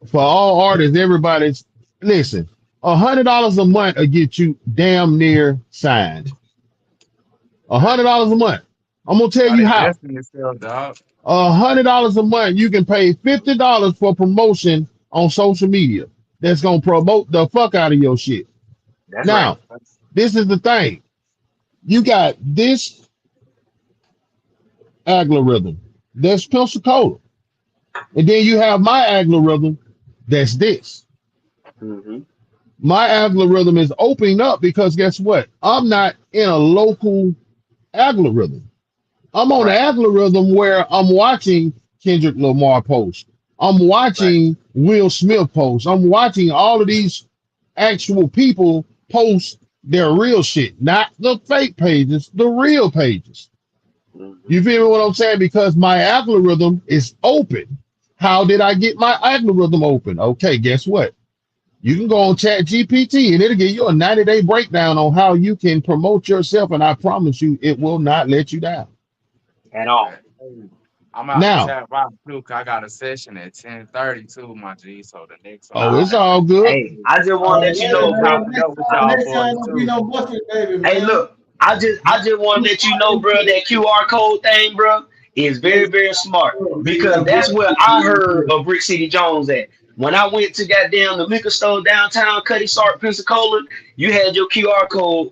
for all artists, everybody's listen. $100 a month will get you damn near signed. $100 a month. I'm gonna tell Start you how. investing in yourself, dog. $100 a month, you can pay $50 for promotion on social media. That's gonna promote the fuck out of your shit. That's right. Now, this is the thing. You got this algorithm. There's Pensacola. And then you have my algorithm that's this. Mm-hmm. My algorithm is opening up because guess what? I'm not in a local algorithm. I'm on an Right, algorithm where I'm watching Kendrick Lamar post. I'm right. watching Will Smith post. I'm watching all of these actual people post their real shit, not the fake pages, the real pages. Mm-hmm. You feel me what I'm saying? Because my algorithm is open. How did I get my algorithm open? Okay, guess what? You can go on Chat GPT and it'll give you a 90-day breakdown on how you can promote yourself. And I promise you, it will not let you down. At all. Okay. Hey, I'm out the Now, chat box too, 'cause I got a session at 10:30 too, my G. So the next one oh, I'll it's have all to good. Hey, I just want to let you Hey know, bro. man, chop it up with y'all next time boys don't be too. no bucket, baby, Hey, man. look, I just want to let you know, bro, that QR code thing, bro, is very, Next very smart time, be because no that's where I heard bucket. of Brick City Jones at. When I went to goddamn the liquor store downtown, Cuddy Sark, Pensacola, you had your QR code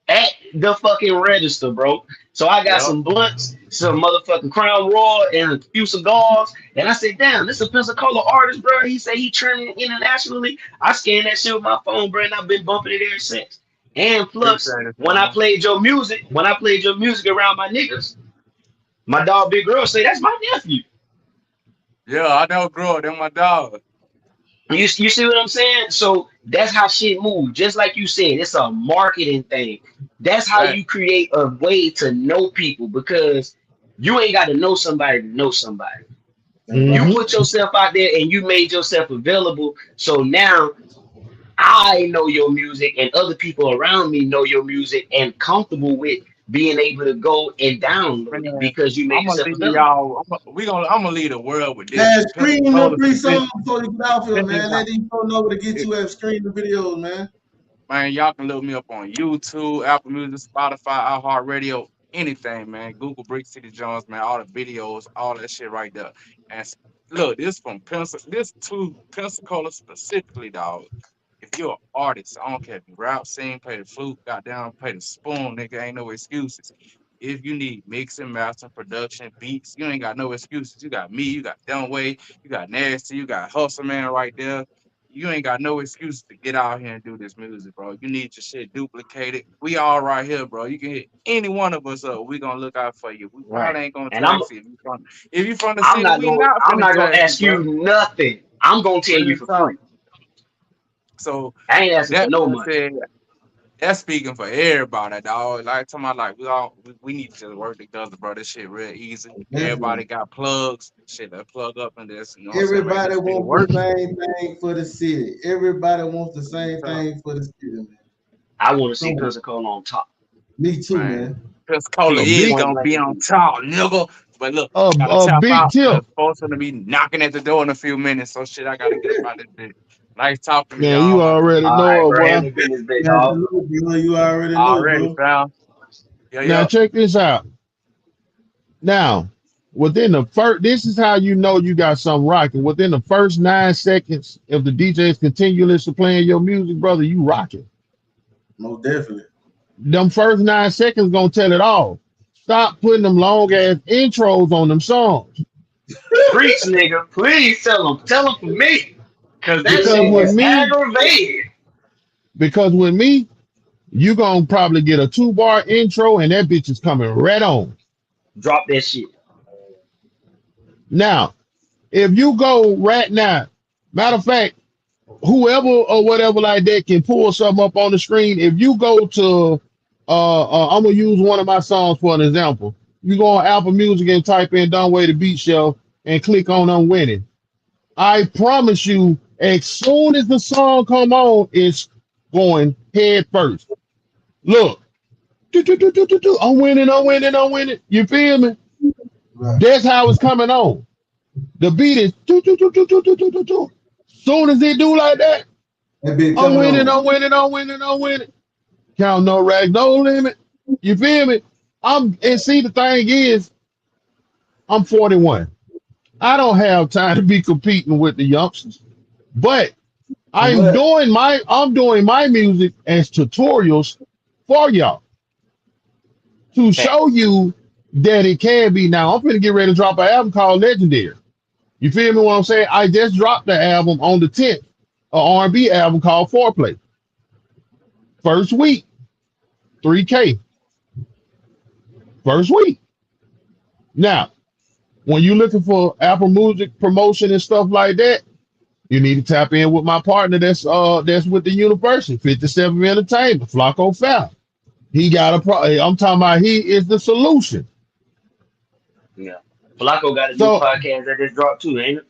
at the fucking register, bro. So I got Yep. some blunts, some motherfucking Crown Royal, and a few cigars. And I said, damn, this is a Pensacola artist, bro. He said he trending internationally. I scanned that shit with my phone, bro, and I've been bumping it ever since. And plus, Appreciate it, fella. when I played your music around my niggas, my dog Big Girl say that's my nephew. Yeah, I know, grow. Them my dog. You see what I'm saying? So that's how shit moves. Just like you said, it's a marketing thing. That's how Right. you create a way to know people because you ain't got to know somebody to know somebody. That's You right. Hmm. put yourself out there and you made yourself available. So now I know your music and other people around me know your music and comfortable with being able to go and download it Man, because you made I'm gonna yourself leave available. y'all. I'm gonna leave the world with this Man, one. screen them Pensacola three specific. songs before you get off here, Check this man. out. Let these folks know where to get It- you at screen the videos, man. Man, y'all can look me up on YouTube, Apple Music, Spotify, iHeartRadio, anything, man. Google Brick City Jones, man. All the videos, all that shit right there. And look, this from This to Pensacola specifically, dog. If you're an artist, I don't care if you rap, sing, play the flute, goddamn, play the spoon, nigga, ain't no excuses. If you need mixing, mastering, production, beats, you ain't got no excuses. You got me, you got Dunway, you got Nasty, you got Hustle Man right there. You ain't got no excuse to get out here and do this music, bro. You need your shit duplicated. We all right here, bro. You can hit any one of us up. We gonna look out for you. We Right. probably ain't gonna And I'm tax you. If you from the I'm city, not we going not I'm finna not gonna tax you, ask bro. you nothing. I'm gonna tell you Real for talk. free. So I ain't asking for that no being money. said, that's speaking for everybody, dog. Like to my like we need to just work together, bro. This shit real easy. Definitely. Everybody got plugs. Shit, they plug up and this, you know what I'm saying? Make Everybody this shit wants work. the same thing for the city. Everybody wants the Real same talk. thing for the city, man. I want to see Come on. Pensacola on top. Me too, Man, man. Pensacola A Period. is big, Point gonna blank be and on period. top, nigga. But look, gotta a tap big out because tip. folks gonna be knocking at the door in a few minutes. So shit, I gotta get up out this bitch. Nice talking to Man, y'all, you my G. already All right, know it, bro. boy. Handle business, big dog. Absolutely, bro. You already know, Already, bro. fam. Yeah, Now yeah. check this out. Now, within the first, this is how you know you got something rocking. Within the first 9 seconds, if the DJ is continuously playing your music, brother, you rocking. Most definitely. Them first 9 seconds gonna tell it all. Stop putting them long ass intros on them songs. Preach, nigga. Please tell them. Tell them for me. Cause that Because shit with is me, aggravating. because with me, you gonna probably get a 2 bar intro and that bitch is coming right on. Drop that shit. Now, if you go right now, matter of fact, whoever or whatever like that can pull something up on the screen. If you go to, I'm gonna use one of my songs for an example. You go on Apple Music and type in "Dunway the Beat Show" and click on "Unwinning." I promise you, as soon as the song come on, it's going head first. Look, do, do, do, do, do, do. I'm winning, I'm winning, I'm winning. You feel me? Right. That's how it's coming on. The beat is do, do, do, do, do, do, do, do, do. Soon as it do like that, That bit I'm coming winning, on. I'm winning, I'm winning, I'm winning. Count no rag, no limit. You feel me? And see the thing is, I'm 41. I don't have time to be competing with the youngsters. But But I'm doing my music as tutorials for y'all to Fact. show you that it can be. Now I'm gonna get ready to drop an album called Legendary. You feel me? What I'm saying? I just dropped the album on the 10th, an R&B album called Foreplay. First week, 3K. First week. Now, when you're looking for Apple Music promotion and stuff like that, you need to tap in with my partner that's with the university, 57 Entertainment, Flacco Fowl. He got I'm talking about he is the solution. Yeah. Flacco got a new So podcast that just dropped too, ain't it?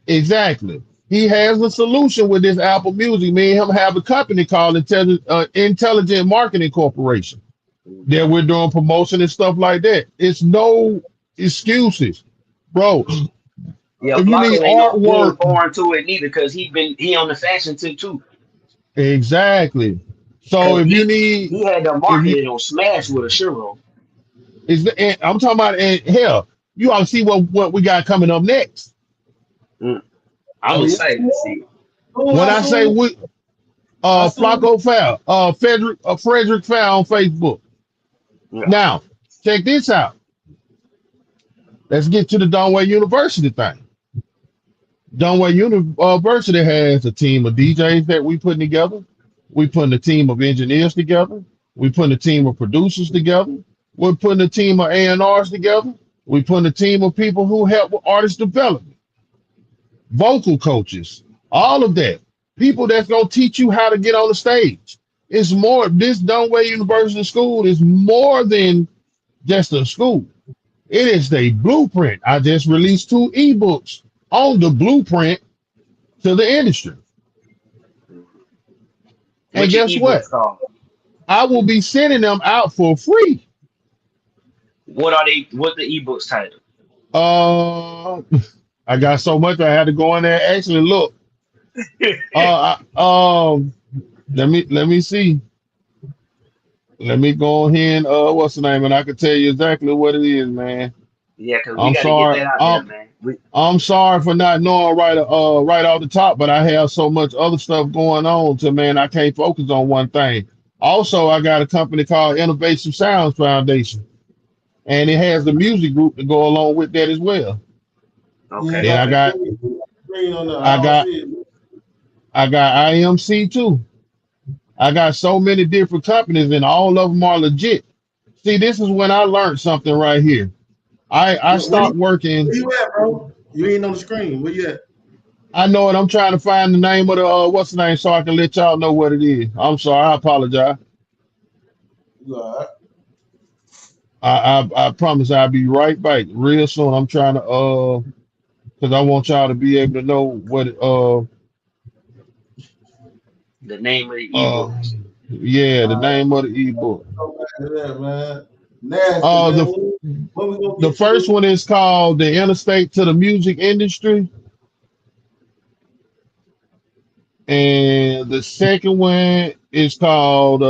exactly. He has a solution with this Apple Music. Me and him have a company called Intelligent Marketing Corporation that we're doing promotion and stuff like that. It's no excuses, bro. Yeah, If you need Flacco ain't artwork, foreign to it neither because he on the fashion tip too. exactly. So Cause if you he had the if you marketing on Smash with a Shiro. and I'm talking about, and hell, you ought to see what we got coming up next. I'm Oh yeah. excited to see it. Oh, When I I say soon, we, I soon. Flacco Fowl, Frederick Fowl on Facebook. Yeah. Now, check this out. Let's get to the Dunway University thing. Dunway University has a team of DJs that we putting together. We putting a team of engineers together. We putting a team of producers together. We're putting a team of A&Rs together. We putting a team of people who help with artist development, vocal coaches, all of that. People that's gonna teach you how to get on the stage. It's more. This Dunway University School is more than just a school. It is the blueprint. I just released 2 ebooks on the blueprint to the industry. And What your guess what? ebooks called? I will be sending them out for free. What are they? What the ebooks title? Uh, I got so much I had to go in there and actually look. Let me see. Let me go ahead and what's the name? And I can tell you exactly what it is, man. Yeah, because we I'm got to sorry. get that out there, man. I'm sorry for not knowing right off the top, but I have so much other stuff going on to man, I can't focus on one thing. Also, I got a company called Innovation Sounds Foundation, and it has the music group to go along with that as well. Okay. Then I got Green on the, I I don't got see it. I got IMC too. I got so many different companies, and all of them are legit. See, this is when I learned something right here. I stopped working. Where you at, bro? You ain't on the screen. Where you at? I know it. I'm trying to find the name of the what's the name so I can let y'all know what it is. I'm sorry. I apologize. You all right? I promise I'll be right back real soon. I'm trying to because I want y'all to be able to know what The name of the ebooks. yeah, the name of the ebook. Go back to that, man. Nasty, The man. When we gonna the get first you? one is called The Interstate to the Music Industry. And the second one is called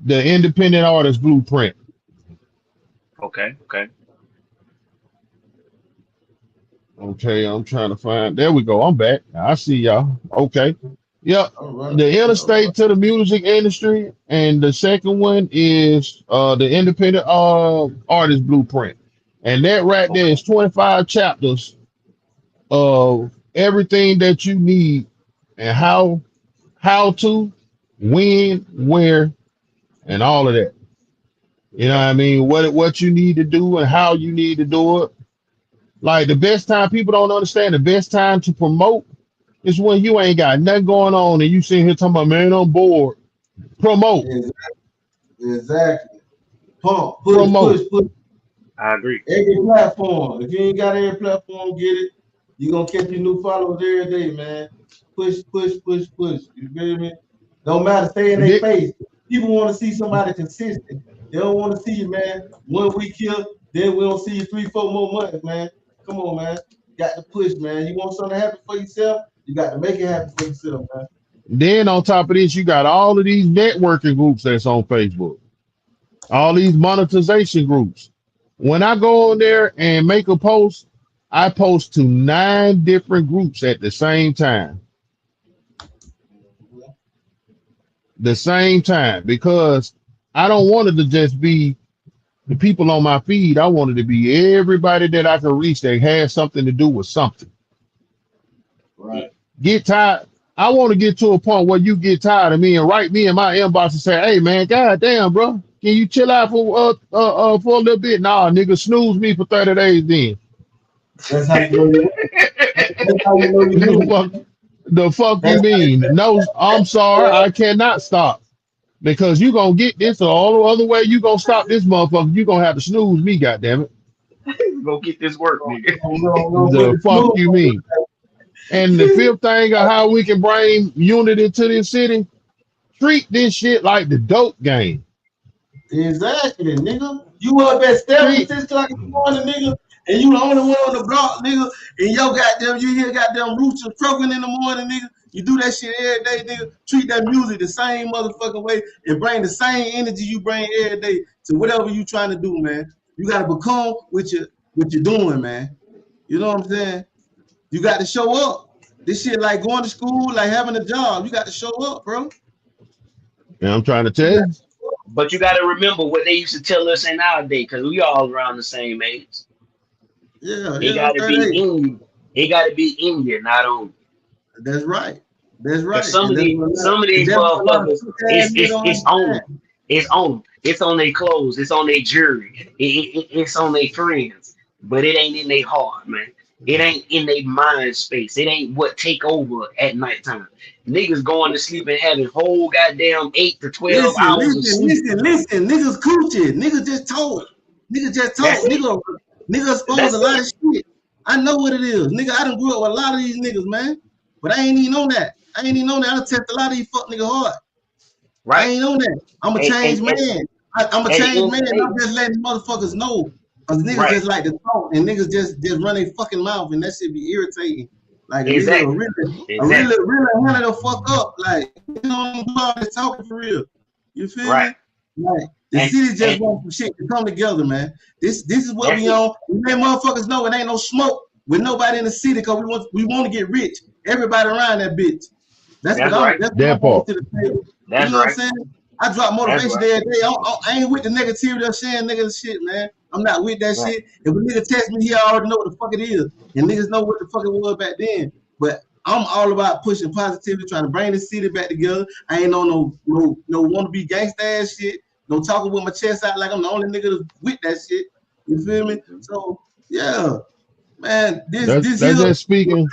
The Independent Artist Blueprint. Okay. Okay, I'm trying to find. There we go. I'm back. I see y'all. Okay. Yep. All right. The Interstate to the Music Industry. And the second one is the Independent Artist Blueprint. And that right there is 25 chapters of everything that you need and how to, when, where, and all of that. You know what I mean? What you need to do and how you need to do it. Like the best time, people don't understand the best time to promote is when you ain't got nothing going on and you sitting here talking about, man, I'm bored. Promote. Exactly. Pump, push, Promote. push. I agree. Every platform. If you ain't got every platform, get it. You're gonna catch your new followers every day, man. Push. You feel me? Don't matter, stay in their face. People want to see somebody consistent. They don't want to see you, man. 1 week here, then we don't see you 3-4 more months, man. Come on, man. Got to push, man. You want something to happen for yourself, you got to make it happen for yourself, man. Then on top of this, you got all of these networking groups that's on Facebook. All these monetization groups. When I go on there and make a post, I post to 9 different groups at the same time. The same time, because I don't want it to just be the people on my feed, I wanted to be everybody that I could reach that had something to do with something. Right. Get tired. I want to get to a point where you get tired of me and write me in my inbox and say, "Hey man, goddamn, bro, can you chill out for a little bit?" Nah, nigga, snooze me for 30 days then. That's how you know that's how you know you The do. fuck, the fuck you That's how you mean? No, I'm sorry, I cannot stop because you gonna get this or all the other way you gonna stop this motherfucker. You gonna have to snooze me, goddamn it. Go get this work, nigga. know what The the fuck you mean? And the fifth thing of how we can bring unity to this city, treat this shit like the dope game. Exactly, nigga. You up at 7, Treat 6 o'clock in the morning, nigga, and you the only one on the block, nigga, and yo goddamn, you hear goddamn roots and croaking in the morning, nigga. You do that shit every day, nigga. Treat that music the same motherfucking way and bring the same energy you bring every day to whatever you trying to do, man. You gotta become what you're doing, man. You know what I'm saying? You got to show up. This shit like going to school, like having a job. You got to show up, bro. and I'm trying to You tell got you, to show up. But you got to remember what they used to tell us in our day, because we all around the same age. Yeah, It yeah, got to be 38. in you. It got to be in you, not on you. That's right. That's Because right. And some of these that's what a lot of motherfuckers, pussy ass it's niggas it's don't it's on them. understand. It's on them. It's on their clothes. It's on their jewelry. It's on their friends. But it ain't in their heart, man. It ain't in their mind space. It ain't what take over at nighttime. Niggas going to sleep and having whole goddamn 8 to 12 Listen, hours of listen, sleep. listen, listen. Niggas coochie. Niggas just told. Niggas just That's told. it. Nigga exposed a That's lot of it. shit. I know what it is. Nigga, I done grew up with a lot of these niggas, man. But I ain't even on that. I ain't even on that. I done test a lot of these fuck nigga hard. I Right? ain't on that. I'm a changed And man. I'm a at the changed end of man. the day, I'm just letting motherfuckers know. Cause niggas right. just like to talk and niggas just run their fucking mouth and that shit be irritating. Like a nigga Exactly. really, Exactly. really hundred the fuck up. Like you don't do all this talking for real. You feel Right. me? Like the And city just and wants some shit to come together, man. This is what that's we it. on. We let motherfuckers know it ain't no smoke with nobody in the city because we want to get rich. Everybody around that bitch. That's what That's right. I'm that bringing part. to the table. You That's know what I'm right. saying? I drop That's motivation right. every day. I ain't with the negativity of saying niggas shit, man. I'm not with that Right. shit. If a nigga text me, he already know what the fuck it is. And niggas know what the fuck it was back then. But I'm all about pushing positivity, trying to bring the city back together. I ain't on no wanna be gangsta ass shit. No talking with my chest out like I'm the only nigga with that shit. You feel me? Mhm. So yeah, man, this That's here just speaking.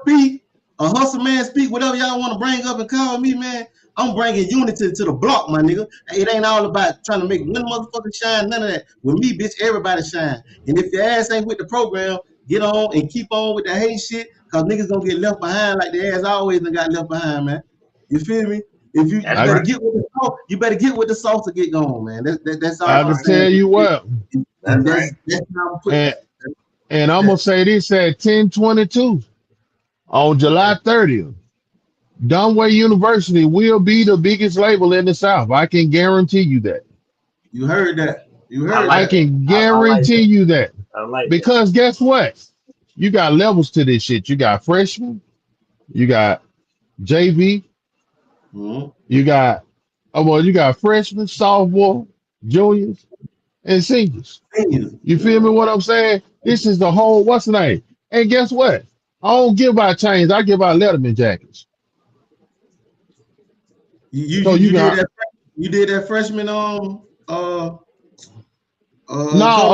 speak, a hustle man speak, whatever y'all want to bring up and call me, man. I'm bringing unity to the block, my nigga. It ain't all about trying to make one motherfucker shine, none of that. With me, bitch, everybody shine. And if your ass ain't with the program, get on and keep on with the hate shit, cause niggas gonna get left behind like their ass always done got left behind, man. You feel me? If you That's I better right. get with the salt, you better get with the salt to get going, man. That's That's I all I'm can right. saying. tell you what, And That's right. that's how I'm putting and and I'm gonna that. say this at 10:22 on July 30th. Dunway University will be the biggest label in the South. I can guarantee you that. You heard that. You I heard I like that. that. can I like guarantee that. you that. I like that. Because guess what? You got levels to this shit. You got freshmen, you got JV, Mhm. you got you got freshmen, sophomore, juniors, and seniors. You feel me what I'm saying? This is the whole what's the name? And guess what? I don't give out chains, I give out Letterman jackets. So you You did got that. You did that freshman Cola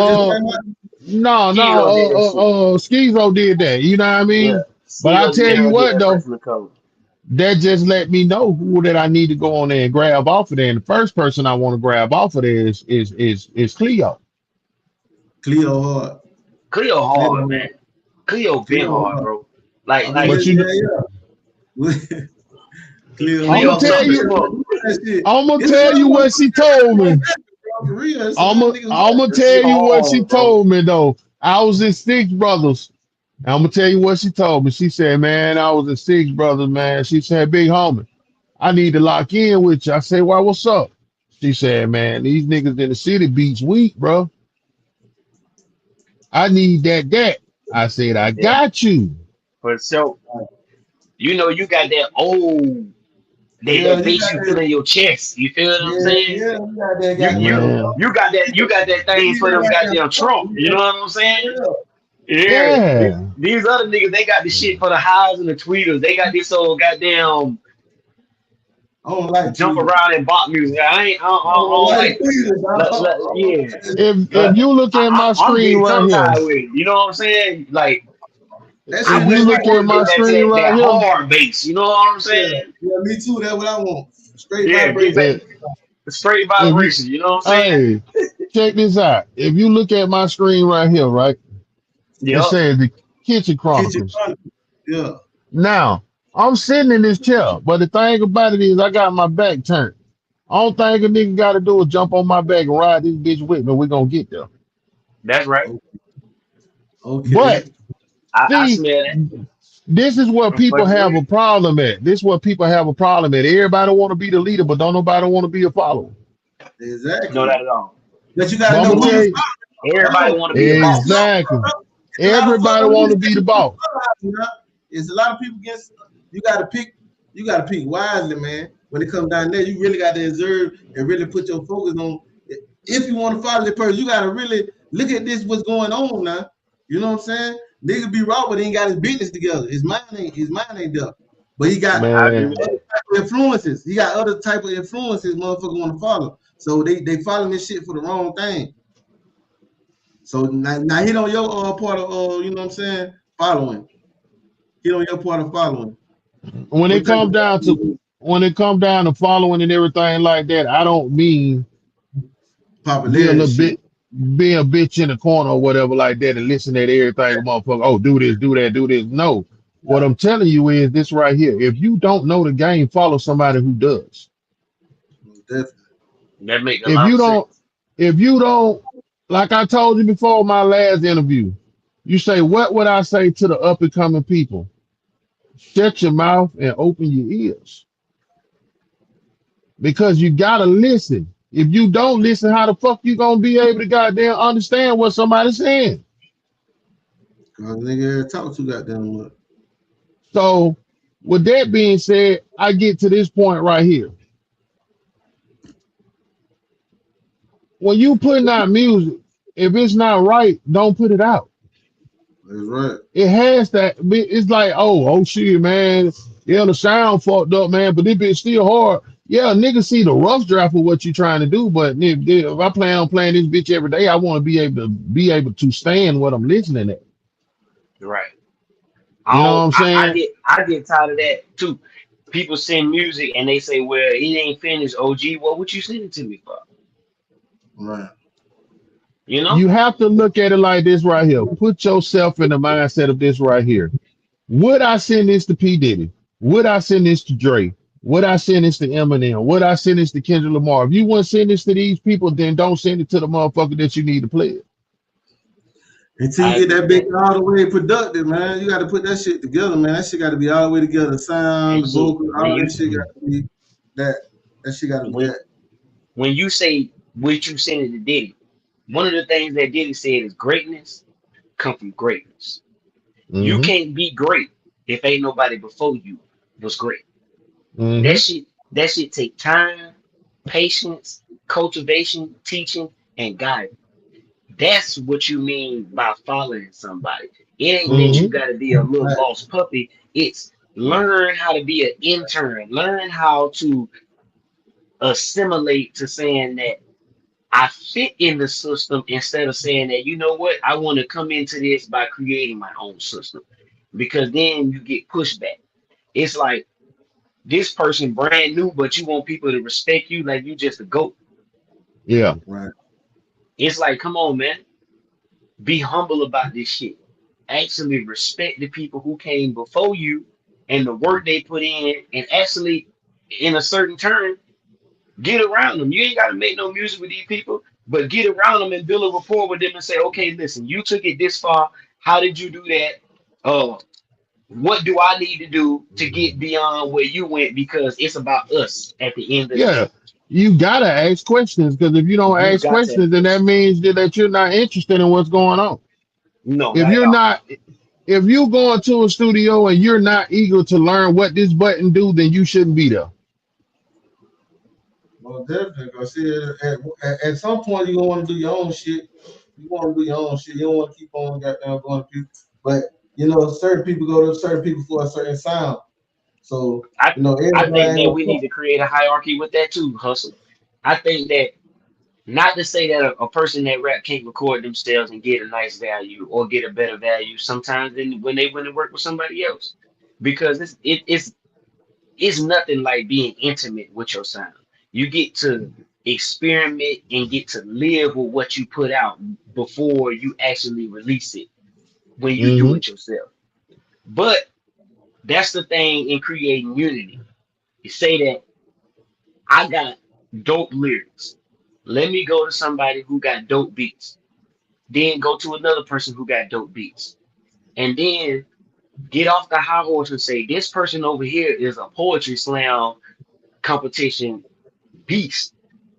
just no came out. Keto did that shit. Schizo did that, you know what I Yeah. mean? But I Cedo tell you Guerrero did what that though, freshman cover. that just let me know who that I need to go on there and grab off of there. And the first person I want to grab off of there is Cleo. Cleo hard. Cleo hard, Cleo man. hard. Cleo been Cleo hard, hard. bro. Like I mean, like But yeah, you yeah. Cleo I'm gonna Cleo hard. tell tough as you, fuck. That shit. I'm gonna It's a tell lot you of what she told me. motherfuckers for real. It's a lot of niggas I'm gonna She tell you what she hard, bro. told me though. I was in Six Brothers. I'm gonna tell you what she told me. She said, "Man, I was in Six Brothers, man." She said, "Big homie, I need to lock in with you." I said, "Why? What's up?" She said, "Man, these niggas in the city beats weak, bro. I need that." I said, "I Yeah. got you." For sure. You know you got that old Yeah, that you bass got you feel that. in your chest. You feel what I'm Yeah, saying? yeah, you got that You you goddamn. Man. you got that thing for them goddamn trunk. You know what I'm saying? Yeah. Yeah. These other niggas, they got the shit for the highs and the tweeters. They got this old goddamn I don't like jump tweeters. around and bop music. I don't I don't like like that. tweeters. I don't Yeah. like that. If you look at my I'm screen getting right tongue here, tied with it. You know what I'm saying? Like That I shit if wish you just they look like at would my get back to screen right that here, hard bass. You know what I'm yeah, saying? yeah, me too. That's what I want. Straight Yeah, get back vibration. if, straight if you, vibration. You know what I'm saying? hey, check this out. If you look at my screen right here, right, it Yep. says the Kitchen Kitchen Chronicles. Chronicles. Yeah. Now, I'm sitting in this chair, but the thing about it is I got my back turned. All thing a nigga got to do is jump on my back and ride this bitch with me. We're going to get there. That's right. Okay. But, I see, smell that. this is what I'm people fucking have with a it. problem at. This is what people have a problem at. Everybody want to be the leader, but don't nobody want to be a follower. No, Exactly. not at all. But you But gotta I'm know going to who tell you you, Everybody follow. want to be the It's a lot boss. exactly. it's a lot of Everybody followers want to be the boss. you know? It's a lot of people against you gotta pick wisely, man. When it comes down there, you really got to observe and really put your focus on if you want to follow the person, you gotta really look at this what's going on now. You know what I'm saying? Nigga be raw, but he ain't got his business together. His mind ain't there. But he got I agree with Man, that. other type of influences. He got other type of influences motherfucker want to follow. So they following this shit for the wrong thing. So now hit on your part of you know what I'm saying? Following. Hit on your part of following. when What it type come of down to following and everything like that, I don't mean be a popularity little shit? bit be a bitch in the corner or whatever like that and listen to everything motherfucker. Oh, do this, do that, do this. No. What I'm telling you is this right here. If you don't know the game, follow somebody who does. Definitely. That make a If lot you of sense. don't, if you don't, like I told you before my last interview, you say, what would I say to the up and coming people? Shut your mouth and open your ears because you gotta listen. If you don't listen, how the fuck you gonna be able to goddamn understand what somebody's saying? Cause nigga talk too goddamn much. So, with that being said, I get to this point right here. When you putting out music, if it's not right, don't put it out. That's right. It has that. It's like, oh shit, man. Yeah, the sound fucked up, man, but this bitch still hard. Yeah, niggas see the rough draft of what you trying to do, but if I plan on playing this bitch every day, I want to be able to stand what I'm listening at. Right. You know what I'm saying? I get tired of that too. People send music and they say, "Well, it ain't finished." OG, what would you send it to me for? Right. You know? You have to look at it like this right here. Put yourself in the mindset of this right here. Would I send this to P. Diddy? Would I send this to Dre? Would I send this to Eminem? Would I send this to Kendrick Lamar? If you want to send this to these people, then don't send it to the motherfucker that you need to play it. Until you get that bitch all the way productive, man, you got to put that shit together, man. That shit got to be all the way together. The sound, the vocal, all that shit got to be that. That shit got to be that. When you say would you send it to Diddy, one of the things that Diddy said is greatness come from greatness. You Mhm. can't be great if ain't nobody before you was great. Mhm. That shit take time, patience, cultivation, teaching, and guidance. That's what you mean by following somebody. It ain't that you Mhm. gotta be a little lost puppy. It's learn how to be an intern, learn how to assimilate to saying that I fit in the system instead of saying that, you know what, I want to come into this by creating my own system. Because then you get pushback. It's like this person brand new, but you want people to respect you like you just a goat. Yeah. Right. It's like, come on, man. Be humble about this shit. Actually respect the people who came before you and the work they put in, and actually, in a certain turn, get around them. You ain't got to make no music with these people, but get around them and build a rapport with them and say, okay, listen, you took it this far. How did you do that? What do I need to do to get beyond where you went? Because it's about us at the end of the Yeah. day. You gotta ask questions because if you don't You ask got to questions, have then that this. means that you're not interested in what's going on. No, If not at you're all. not, if you go into a studio and you're not eager to learn what this button do, then you shouldn't be there. Well, definitely. Cause see, at some point you gonna want to do your own shit. You want to do your own shit. You don't want to keep on goddamn going to people. But you know, certain people go to certain people for a certain sound. So I you know, I everybody think ain't that gonna we need come. to create a hierarchy with that too, hustle. I think that not to say that a person that rap can't record themselves and get a nice value or get a better value sometimes than when they went to work with somebody else. Because it's nothing like being intimate with your sound. You get to experiment and get to live with what you put out before you actually release it when you do Hmm. it yourself. But that's the thing in creating unity. You say that I got dope lyrics. Let me go to somebody who got dope beats. Then go to another person who got dope beats. And then get off the high horse and say, this person over here is a poetry slam competition beast.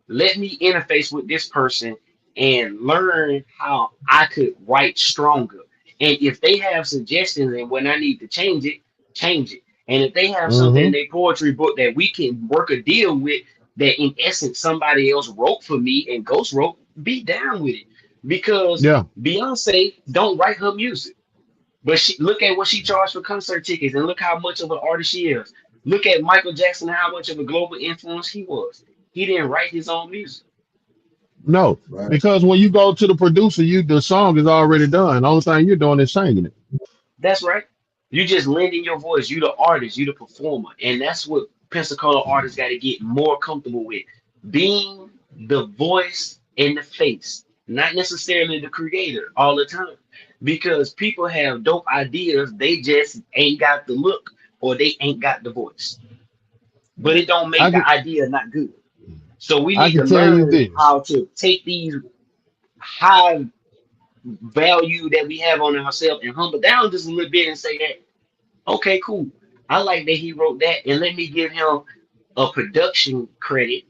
Let me interface with this person and learn how I could write stronger. And if they have suggestions and when I need to change it, change it. And if they have something in Hmm. their poetry book that we can work a deal with, that in essence somebody else wrote for me and Ghost wrote, be down with it. Because Yeah. Beyonce don't write her music. But she look at what she charged for concert tickets and look how much of an artist she is. Look at Michael Jackson, how much of a global influence he was. He didn't write his own music. No, Right. because when you go to the producer, the song is already done. Only thing you're doing is singing it. That's right. You just lending your voice. You the artist. You the performer, and that's what Pensacola artists got to get more comfortable with, being the voice and the face, not necessarily the creator all the time. Because people have dope ideas, they just ain't got the look or they ain't got the voice. But it don't make I the can idea not good. So we I need can to tell you learn this. how to take these high value that we have on ourselves and humble down just a little bit and say that, okay, cool. I like that he wrote that, and let me give him a production credit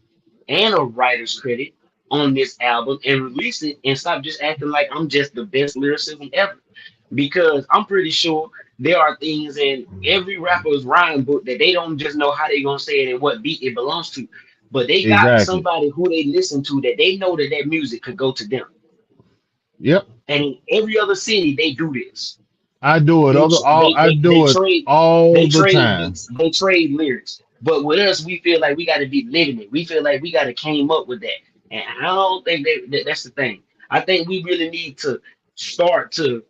and a writer's credit on this album and release it and stop just acting like I'm just the best lyricism ever. Because I'm pretty sure there are things in every rapper's rhyme book that they don't just know how they gonna say it and what beat it belongs to, but they got Exactly. somebody who they listen to that they know that that music could go to them. Yep. And in every other city, they do this. I do it. They Other tr- all they I they they do it trade all they the trade time. beats, they trade lyrics. But with us, we feel like we got to be living it. We feel like we got to came up with that, and I don't think that's the thing. I think we really need to start to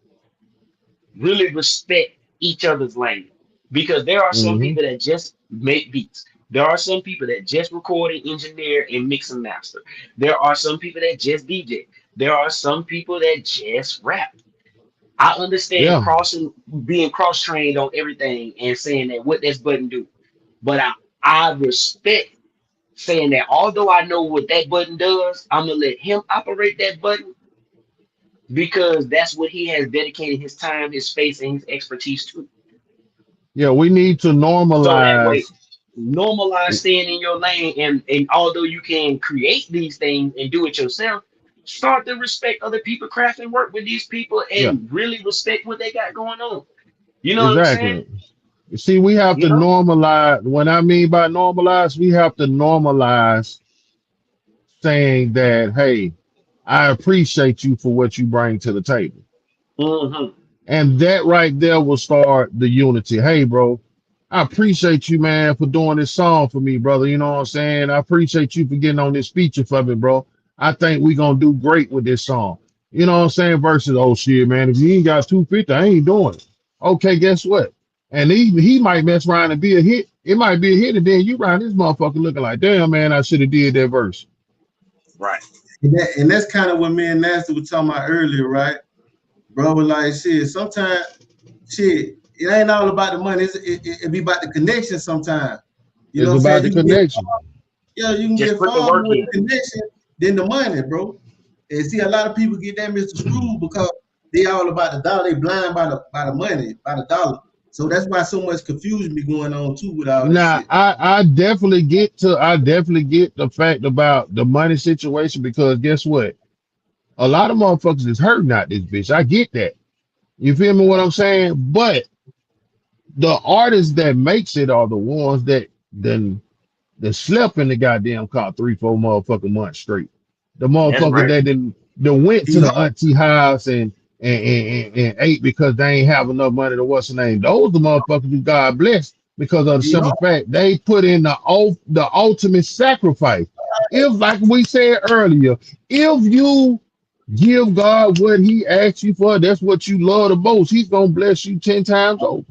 really respect each other's lane because there are some Hmm. people that just make beats. There are some people that just record and engineer and mix and master. There are some people that just DJ. There are some people that just rap. I understand Yeah. crossing, being cross trained on everything and saying that what this button do, but I respect saying that although I know what that button does, I'm gonna let him operate that button because that's what he has dedicated his time, his space, and his expertise to. Yeah. We need to So that way, normalize. normalize staying in your lane, and although you can create these things and do it yourself, start to respect other people craft and work with these people Yeah. and really respect what they got going on. You know what I'm saying? Exactly. See, we have You to know? normalize. When I mean by normalize, we have to normalize saying that, hey, I appreciate you for what you bring to the table. Hmm. And that right there will start the unity. Hey, bro, I appreciate you, man, for doing this song for me, brother. You know what I'm saying? I appreciate you for getting on this feature for me, bro. I think we gonna do great with this song. You know what I'm saying? Versus, oh shit, man, if you ain't got 250, I ain't doing it. Okay, guess what? And he might mess around and be a hit. It might be a hit, and then you round this motherfucker looking like, damn, man, I should have did that verse. Right. And that's kind of what me and Nasty were talking about earlier, right? Bro, was like shit. Sometimes shit, it ain't all about the money. It be about the connection sometimes. You know It's what I'm about saying? the You can get connection. yeah, you can Just get put the far work more with in. the connection than the money, bro. And see, a lot of people get that Mr. Screw because they all about the dollar. They blind by the money, by the dollar. So that's why so much confusion be going on too with all that Now, shit. I definitely get the fact about the money situation because guess what? A lot of motherfuckers is hurting out this bitch. I get that. You feel me what I'm saying? But the artists that makes it are the ones that then that slept in the goddamn car 3, 4 motherfucking months straight. The That's motherfuckers right. that went He to the hungry. auntie house and ate because they ain't have enough money to what's the name. Those the motherfuckers who God bless because of the He simple hungry. fact they put in the ultimate sacrifice. If, like we said earlier, if you give God what He asks you for, that's what you love the most. He's gonna bless you 10 times over.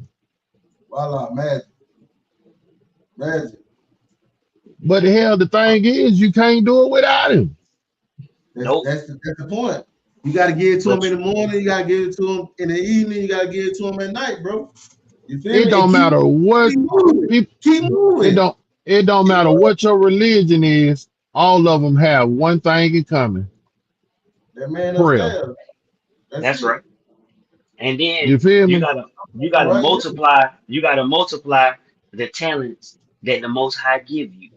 Voila, magic, magic. But the hell, the thing is, you can't do it without Him. Nope. That's the point. You got to give it to him But in the morning. You got to give it to him in the evening. You got to give it to him at night, bro. You feel It me? And don't matter what keep moving. people. Keep It moving. don't. It don't Keep matter moving. what your religion is. All of them have one thing in common: That man prayer. upstairs. That's that's it. right. And then You feel you me? gotta you I'm gotta right here. multiply the talents that the Most High give you.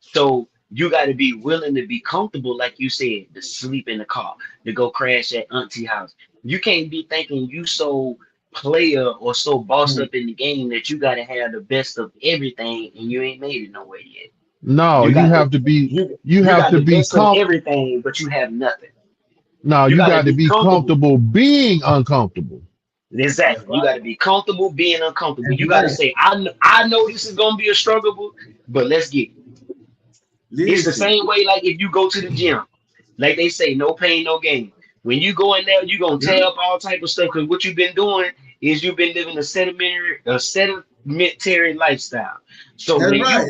So you got to be willing to be comfortable, like you said, to sleep in the car, to go crash at auntie house. You can't be thinking you so player or so bossed Mm. up in the game that you got to have the best of everything, and you ain't made it nowhere yet. No, You you got the have to be. you You you have got to the be best of com. everything, but you have nothing. No, You you got to got to be be comfortable. comfortable being uncomfortable. That's Exactly. You got right. to be comfortable being uncomfortable. That's You got to right. say, I know this is gonna be a struggle, but let's get it. It's the Listen. same way like if you go to the gym, like they say, no pain, no gain. When you go in there, you're gonna Yeah, tear up all type of stuff because what you've been doing is you've been living a sedimentary lifestyle. So that's when right.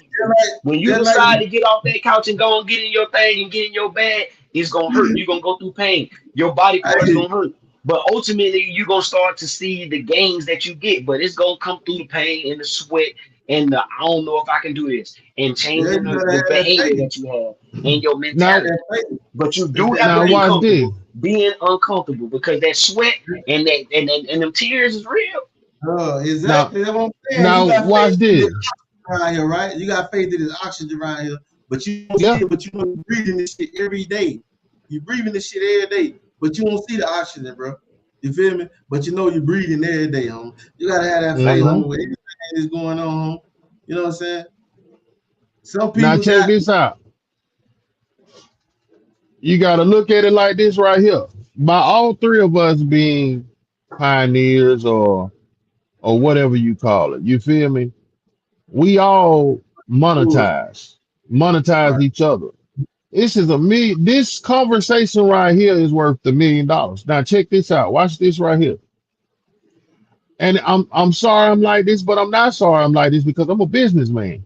you Just like decide to get off that couch and go and get in your thing and get in your bag, it's gonna hurt. You're gonna go through pain. Your body parts hey, gonna hurt. But ultimately, you're gonna start to see the gains that you get, but it's gonna come through the pain and the sweat and the I don't know if I can do this and yeah, changing you the, gotta the have that behavior faith. that you have and your Now, That mentality. faith. But you It's do that have to now be faith. watch this. comfortable being uncomfortable because that sweat and them tears is real. Now, Exactly. That's what I'm saying. You now got watch faith in this this. around here, right? You got faith in this oxygen around here, but you don't see Yeah. it. But you know you're breathing this shit every day. You're breathing this shit every day, but you don't see the oxygen, bro. You feel me? But you know you're breathing every day, homie. You gotta have that That's faith, right. Hmm. homie, with everything that's going on, homie. You know what I'm saying? Some Now people check got this out. You got to look at it like this right here. By all three of us being pioneers or whatever you call it, you feel me? We all monetize right. each other. This conversation right here is worth $1 million. Now check this out. Watch this right here. And I'm sorry I'm like this, but I'm not sorry I'm like this because I'm a businessman.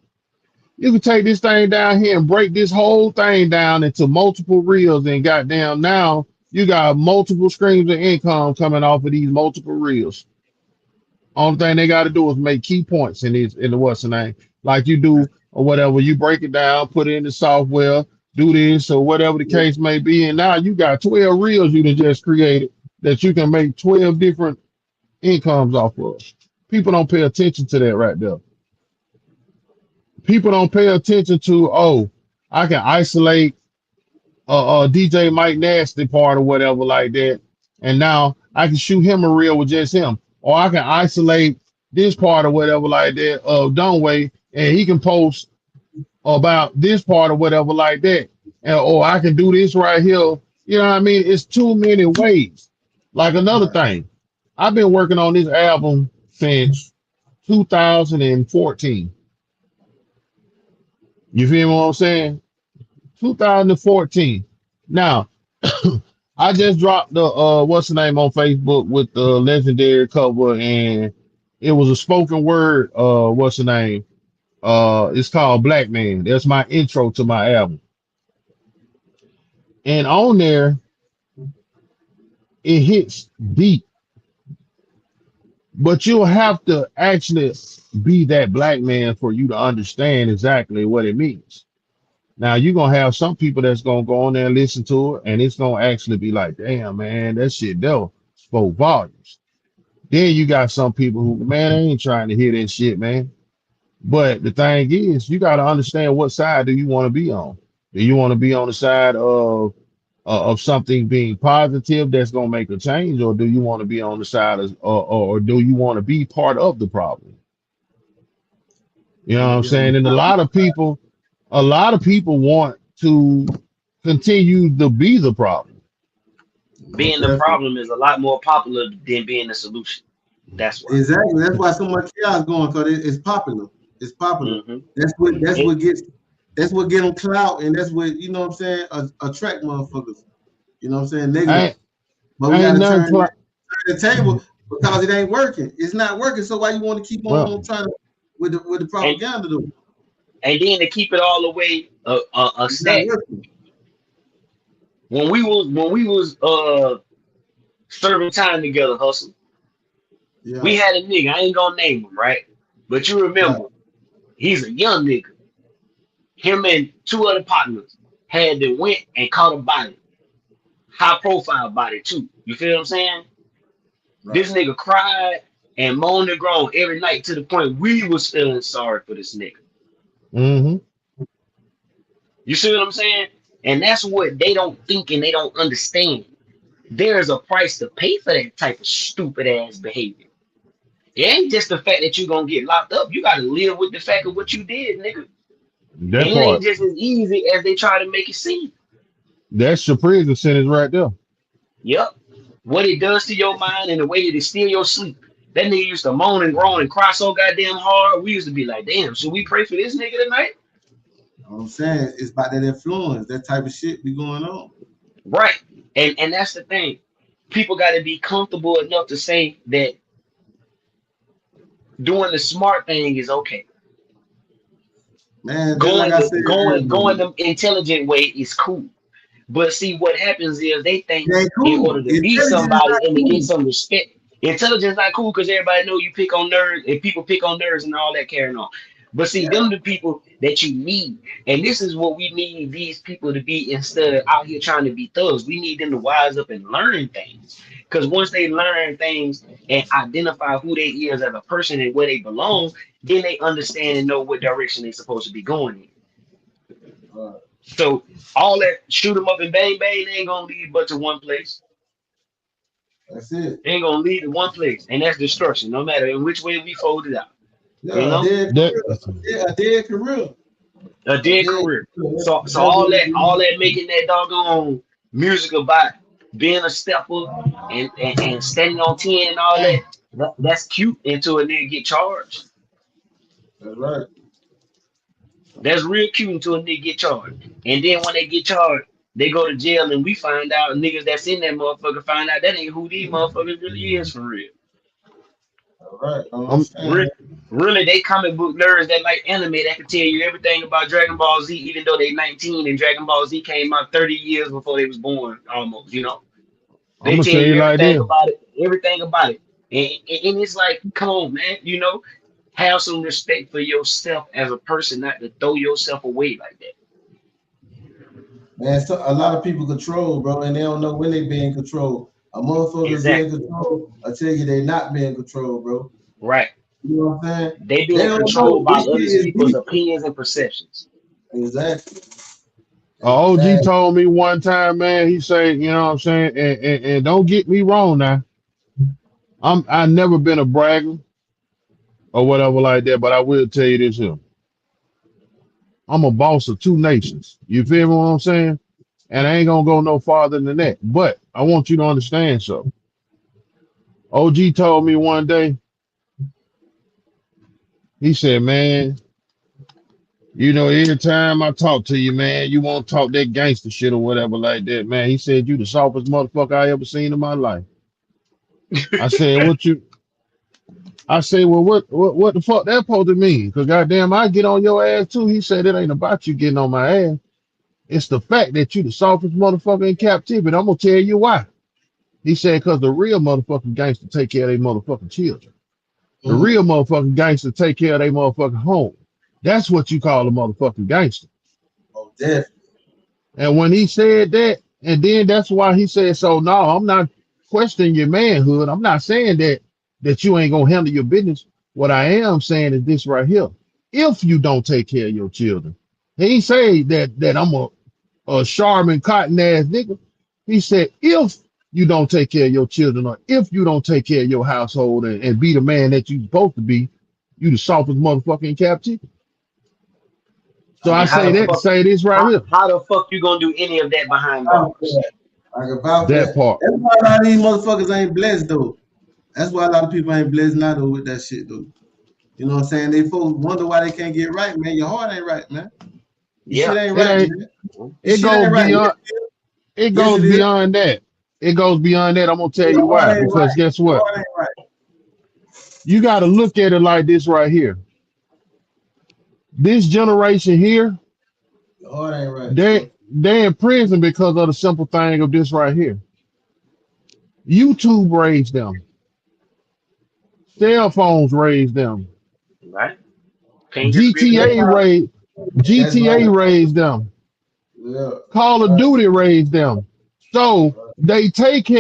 You can take this thing down here and break this whole thing down into multiple reels, and goddamn now you got multiple streams of income coming off of these multiple reels. Only thing they got to do is make key points in the what's the name, like you do or whatever. You break it down, put it in the software, do this or whatever the case may be, and now you got 12 reels you done just created that you can make 12 different incomes off of. People don't pay attention to that right there. People don't pay attention to, oh, I can isolate DJ Mike Nasty part or whatever like that, and now I can shoot him a reel with just him, or I can isolate this part or whatever like that of Dunway, and he can post about this part or whatever like that, and or I can do this right here. You know what I mean? It's too many ways. Like another Right. thing, I've been working on this album since 2014. You feel what I'm saying? 2014. Now, I just dropped the what's the name on Facebook with the legendary cover, and it was a spoken word. What's the name? It's called Black Man. That's my intro to my album, and on there it hits deep. But you'll have to actually be that black man for you to understand exactly what it means. Now you're gonna have some people that's gonna go on there and listen to it, and it's gonna actually be like, damn man, that shit there spoke volumes. Then you got some people who, man, I ain't trying to hear that shit, man. But the thing is, you gotta understand what side do you want to be on. Do you want to be on the side of something being positive that's gonna make a change, or do you want to be on the side of, or do you want to be part of the problem? You know what I'm Yeah, saying? And a lot of people want to continue to be the problem. most Being the definitely. problem is a lot more popular than being the solution. That's why. Exactly. That's why so much chaos going because it's popular. It's popular. Hmm That's what that's It, what gets that's what get them clout, and that's what you know what I'm saying attract motherfuckers. You know what I'm saying negative. Ain't But we ain't got to nothing. turn the table because it ain't working. It's not working. So why you want to keep Well, on trying to with the and propaganda though? and then to keep it all the way a It's not stat. working. When we was serving time together, hustle. We Yeah. had a nigga. I ain't gonna name him, right? But you Right. remember, he's a young nigga. Him and two other partners had to went and caught a body, high profile body too. You feel what I'm saying? Right. This nigga cried and moaned and groaned every night to the point we was feeling sorry for this nigga. mm-hmm. You see what I'm saying? And that's what they don't think and they don't understand. There is a price to pay for that type of stupid ass behavior. It ain't just the fact that you're gonna get locked up. You gotta live with the fact of what you did, nigga. And That it ain't part. just as easy as they try to make it seem. That's your prison sentence right there. Yep. What it does to your mind and the way that it steal your sleep. That nigga used to moan and groan and cry so goddamn hard. We used to be like, damn, should we pray for this nigga tonight? You know what I'm saying it's about that influence, that type of shit be going on. Right. And that's the thing. People gotta be comfortable enough to say that doing the smart thing is okay. Man, just like Going I the said going earlier, the intelligent way is cool. But see what happens is they think it ain't in cool. order to be Intelligence is somebody not and to get cool. some respect, intelligence not cool because everybody know you pick on nerds and people pick on nerds and all that carrying on. But see, Yeah. them the people that you need. And this is what we need these people to be instead of out here trying to be thugs. We need them to wise up and learn things. Because once they learn things and identify who they is as a person and where they belong, then they understand and know what direction they're supposed to be going in. Uh, So all that shoot 'em up and bang bang they ain't gonna lead but to one place. that's it. They ain't gonna lead to one place, and that's destruction. No matter in which way we fold it out, you Yeah, a know, dead That career. Yeah, a dead career. a A dead dead career. career. So That's all what it that all is. that making that doggone music about being a stepper and standing on 10 and all that's cute until a nigga get charged. That's right. That's real cute until a nigga get charged. And then when they get charged, they go to jail and we find out niggas that's in that motherfucker find out that ain't who these motherfuckers really is for real. All right. I I'm understand. Really, really, they comic book nerds that like anime that can tell you everything about Dragon Ball Z, even though they 19 and Dragon Ball Z came out 30 years before they was born, almost. You know, I'm they gonna tell tell you you like everything this. about it, everything about it, and it's like, come on, man, you know, have some respect for yourself as a person, not to throw yourself away like that. Man, so a lot of people control, bro, and they don't know when they being controlled. A motherfucker being Exactly, controlled, I tell you they not being controlled, bro. right? You know what I'm saying? They They being don't know controlled by this shit other is people's deep. opinions and perceptions. Exactly. OG Exactly. told me one time, man. He said, you know what I'm saying, and don't get me wrong now. I never been a bragger or whatever like that, but I will tell you this here. I'm a boss of two nations. You feel me what I'm saying? And I ain't gonna go no farther than that. But I want you to understand something. OG told me one day, he said, man, you know, every time I talk to you, man, you won't talk that gangster shit or whatever like that, man. He said, you the softest motherfucker I ever seen in my life. I said, what you, I say, well, what the fuck that supposed to mean? Because goddamn, I get on your ass too. He said, it ain't about you getting on my ass. It's the fact that you the softest motherfucker in captivity. I'm going to tell you why. He said, because the real motherfucking gangster take care of their motherfucking children. The Mm-hmm. real motherfucking gangster take care of their motherfucking home. That's what you call a motherfucking gangster. Oh, definitely. And when he said that, and then that's why he said, so no, I'm not questioning your manhood. I'm not saying that you ain't gonna handle your business. What I am saying is this right here. If you don't take care of your children, he ain't say that I'm a Charmin cotton ass nigga. He said, if you don't take care of your children, or if you don't take care of your household and be the man that you supposed to be, You the softest motherfucker in captivity. So I I can How say the vouch that, fuck? say this right here. How the fuck you gonna do any of that behind for bars? that. I can vouch for That that. part. That's why a lot of these motherfuckers ain't blessed though. That's why a lot of people ain't blessed now though with that shit though. You know what I'm saying? They folks wonder why they can't get right, man. Your heart ain't right, man. Your shit Yeah. ain't It right, ain't. man. Your It shit goes ain't right. beyond. It Yes, goes it is. beyond that. It goes beyond that. I'm gonna tell you Your heart why. ain't Because right. guess Your what? heart ain't right. You got to look at it like this right here. This generation here, Your heart ain't right, they bro. they in prison because of the simple thing of this right here. YouTube raised them. Cell phones raised them. Right. Can't get rid of That's that. GTA why. raised That's why. GTA raised them. Yeah. Call of Right. Duty raised them. So they take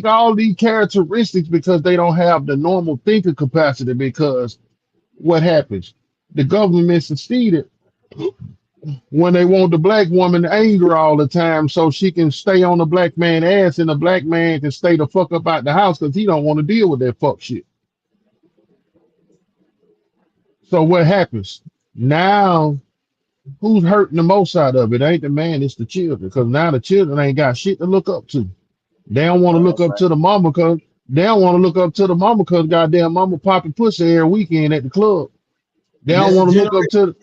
all these characteristics because they don't have the normal thinking capacity. Because what happens? The government succeeded when they want the black woman angry all the time so she can stay on the black man ass and the black man can stay the fuck up out the house because he don't want to deal with that fuck shit. So what happens? Now who's hurting the most out of it? Ain't the man, it's the children. Because now the children ain't got shit to look up to. They don't want to look up to the mama because they don't want to look up to the mama because goddamn mama popping pussy every weekend at the club. They And don't that's the want to look up generation. to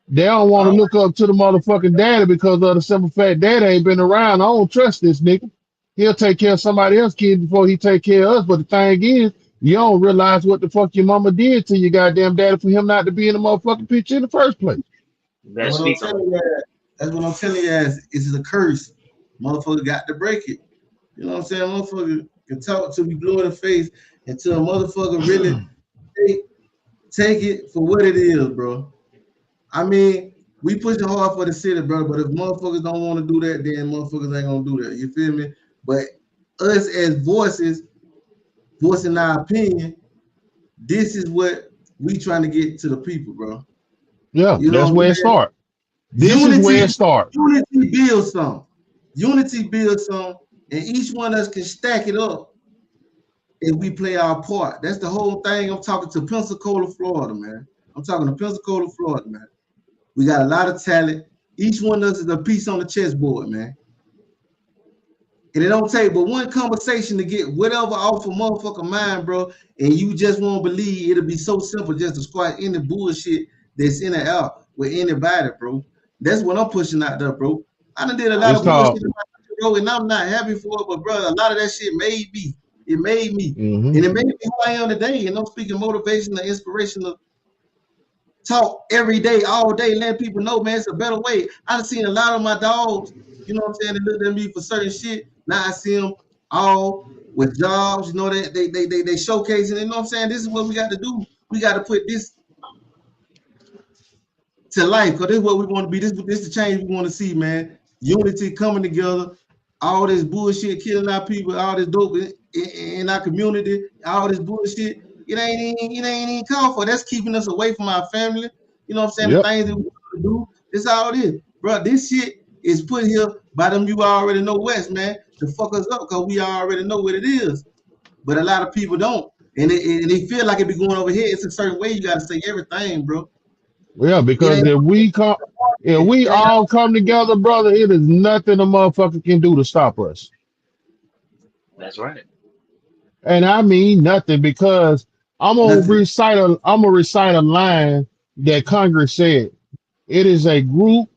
they don't want to look up to the motherfucking daddy because of the simple fact daddy ain't been around. I don't trust this nigga. He'll take care of somebody else's kid before he take care of us. But the thing is, you don't realize what the fuck your mama did to your goddamn daddy for him not to be in the motherfucking picture in the first place. That's Let's what I'm speak on telling it. you. That's what I'm telling you. It's a curse. Motherfucker got to break it. You know what I'm saying? Motherfucker can talk till we blue in the face until a motherfucker really take it for what it is, bro. I mean, we pushing hard for the city, bro. But if motherfuckers don't want to do that, then motherfuckers ain't gonna do that. You feel me? But us as voices, voicing our opinion, this is what we trying to get to the people, bro. Yeah, You know that's what where I'm it saying? starts. This is Unity, where it starts. unity builds some. Unity builds some, and each one of us can stack it up if we play our part. That's the whole thing. I'm talking to Pensacola, Florida, man. I'm talking to Pensacola, Florida, man. We got a lot of talent. Each one of us is a piece on the chessboard, man. And it don't take but one conversation to get whatever off a motherfucker mind, bro. And you just won't believe it'll be so simple just to squash any bullshit that's in the air with anybody, bro. That's what I'm pushing out there, bro. I done did a lot It's of bullshit called. in my life, bro, and I'm not happy for it, but bro, a lot of that shit made me. It made me. Hmm. And it made me who I am today. And I'm speaking motivation and inspirational talk every day, all day, letting people know, man, it's a better way. I've seen a lot of my dogs, you know what I'm saying, they looked at me for certain shit. Now I see them all with jobs, you know, they showcasing, you know what I'm saying? This is what we got to do. We got to put this to life, because this is what we want to be. This is the change we want to see, man. Unity coming together, all this bullshit killing our people, all this dope in our community, all this bullshit. It ain't even called for. That's keeping us away from our family. You know what I'm saying? The Yep. things that we want to do. This all it is. Bro, this shit is put here by them you already know West, man, to fuck us up because we already know what it is. But a lot of people don't. And they feel like it be going over here. It's a certain way you gotta say everything, bro. Yeah, It because ain't if we it ain't all come together, brother, it is nothing a motherfucker can do to stop us. That's right. And I mean nothing because nothing. I'm gonna recite a line that Congress said. It is a group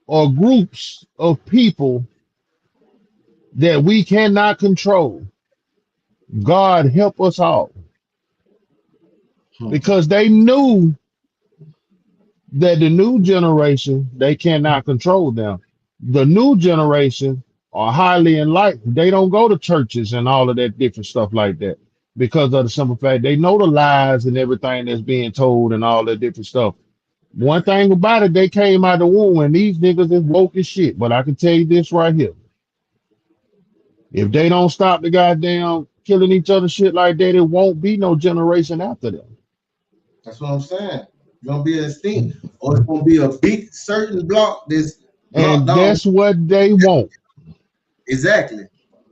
or groups of people that we cannot control. God help us all. Because they knew that the new generation, they cannot control them. The new generation are highly enlightened. They don't go to churches and all of that different stuff like that because of the simple fact they know the lies and everything that's being told and all that different stuff. One thing about it, they came out the womb and these niggas is woke as shit. But I can tell you this right here. If they don't stop the goddamn killing each other shit like that, it won't be no generation after them. That's what I'm saying. It's gonna be extinct, or it's gonna be a big certain block that's blocked And off. that's what they want. Exactly.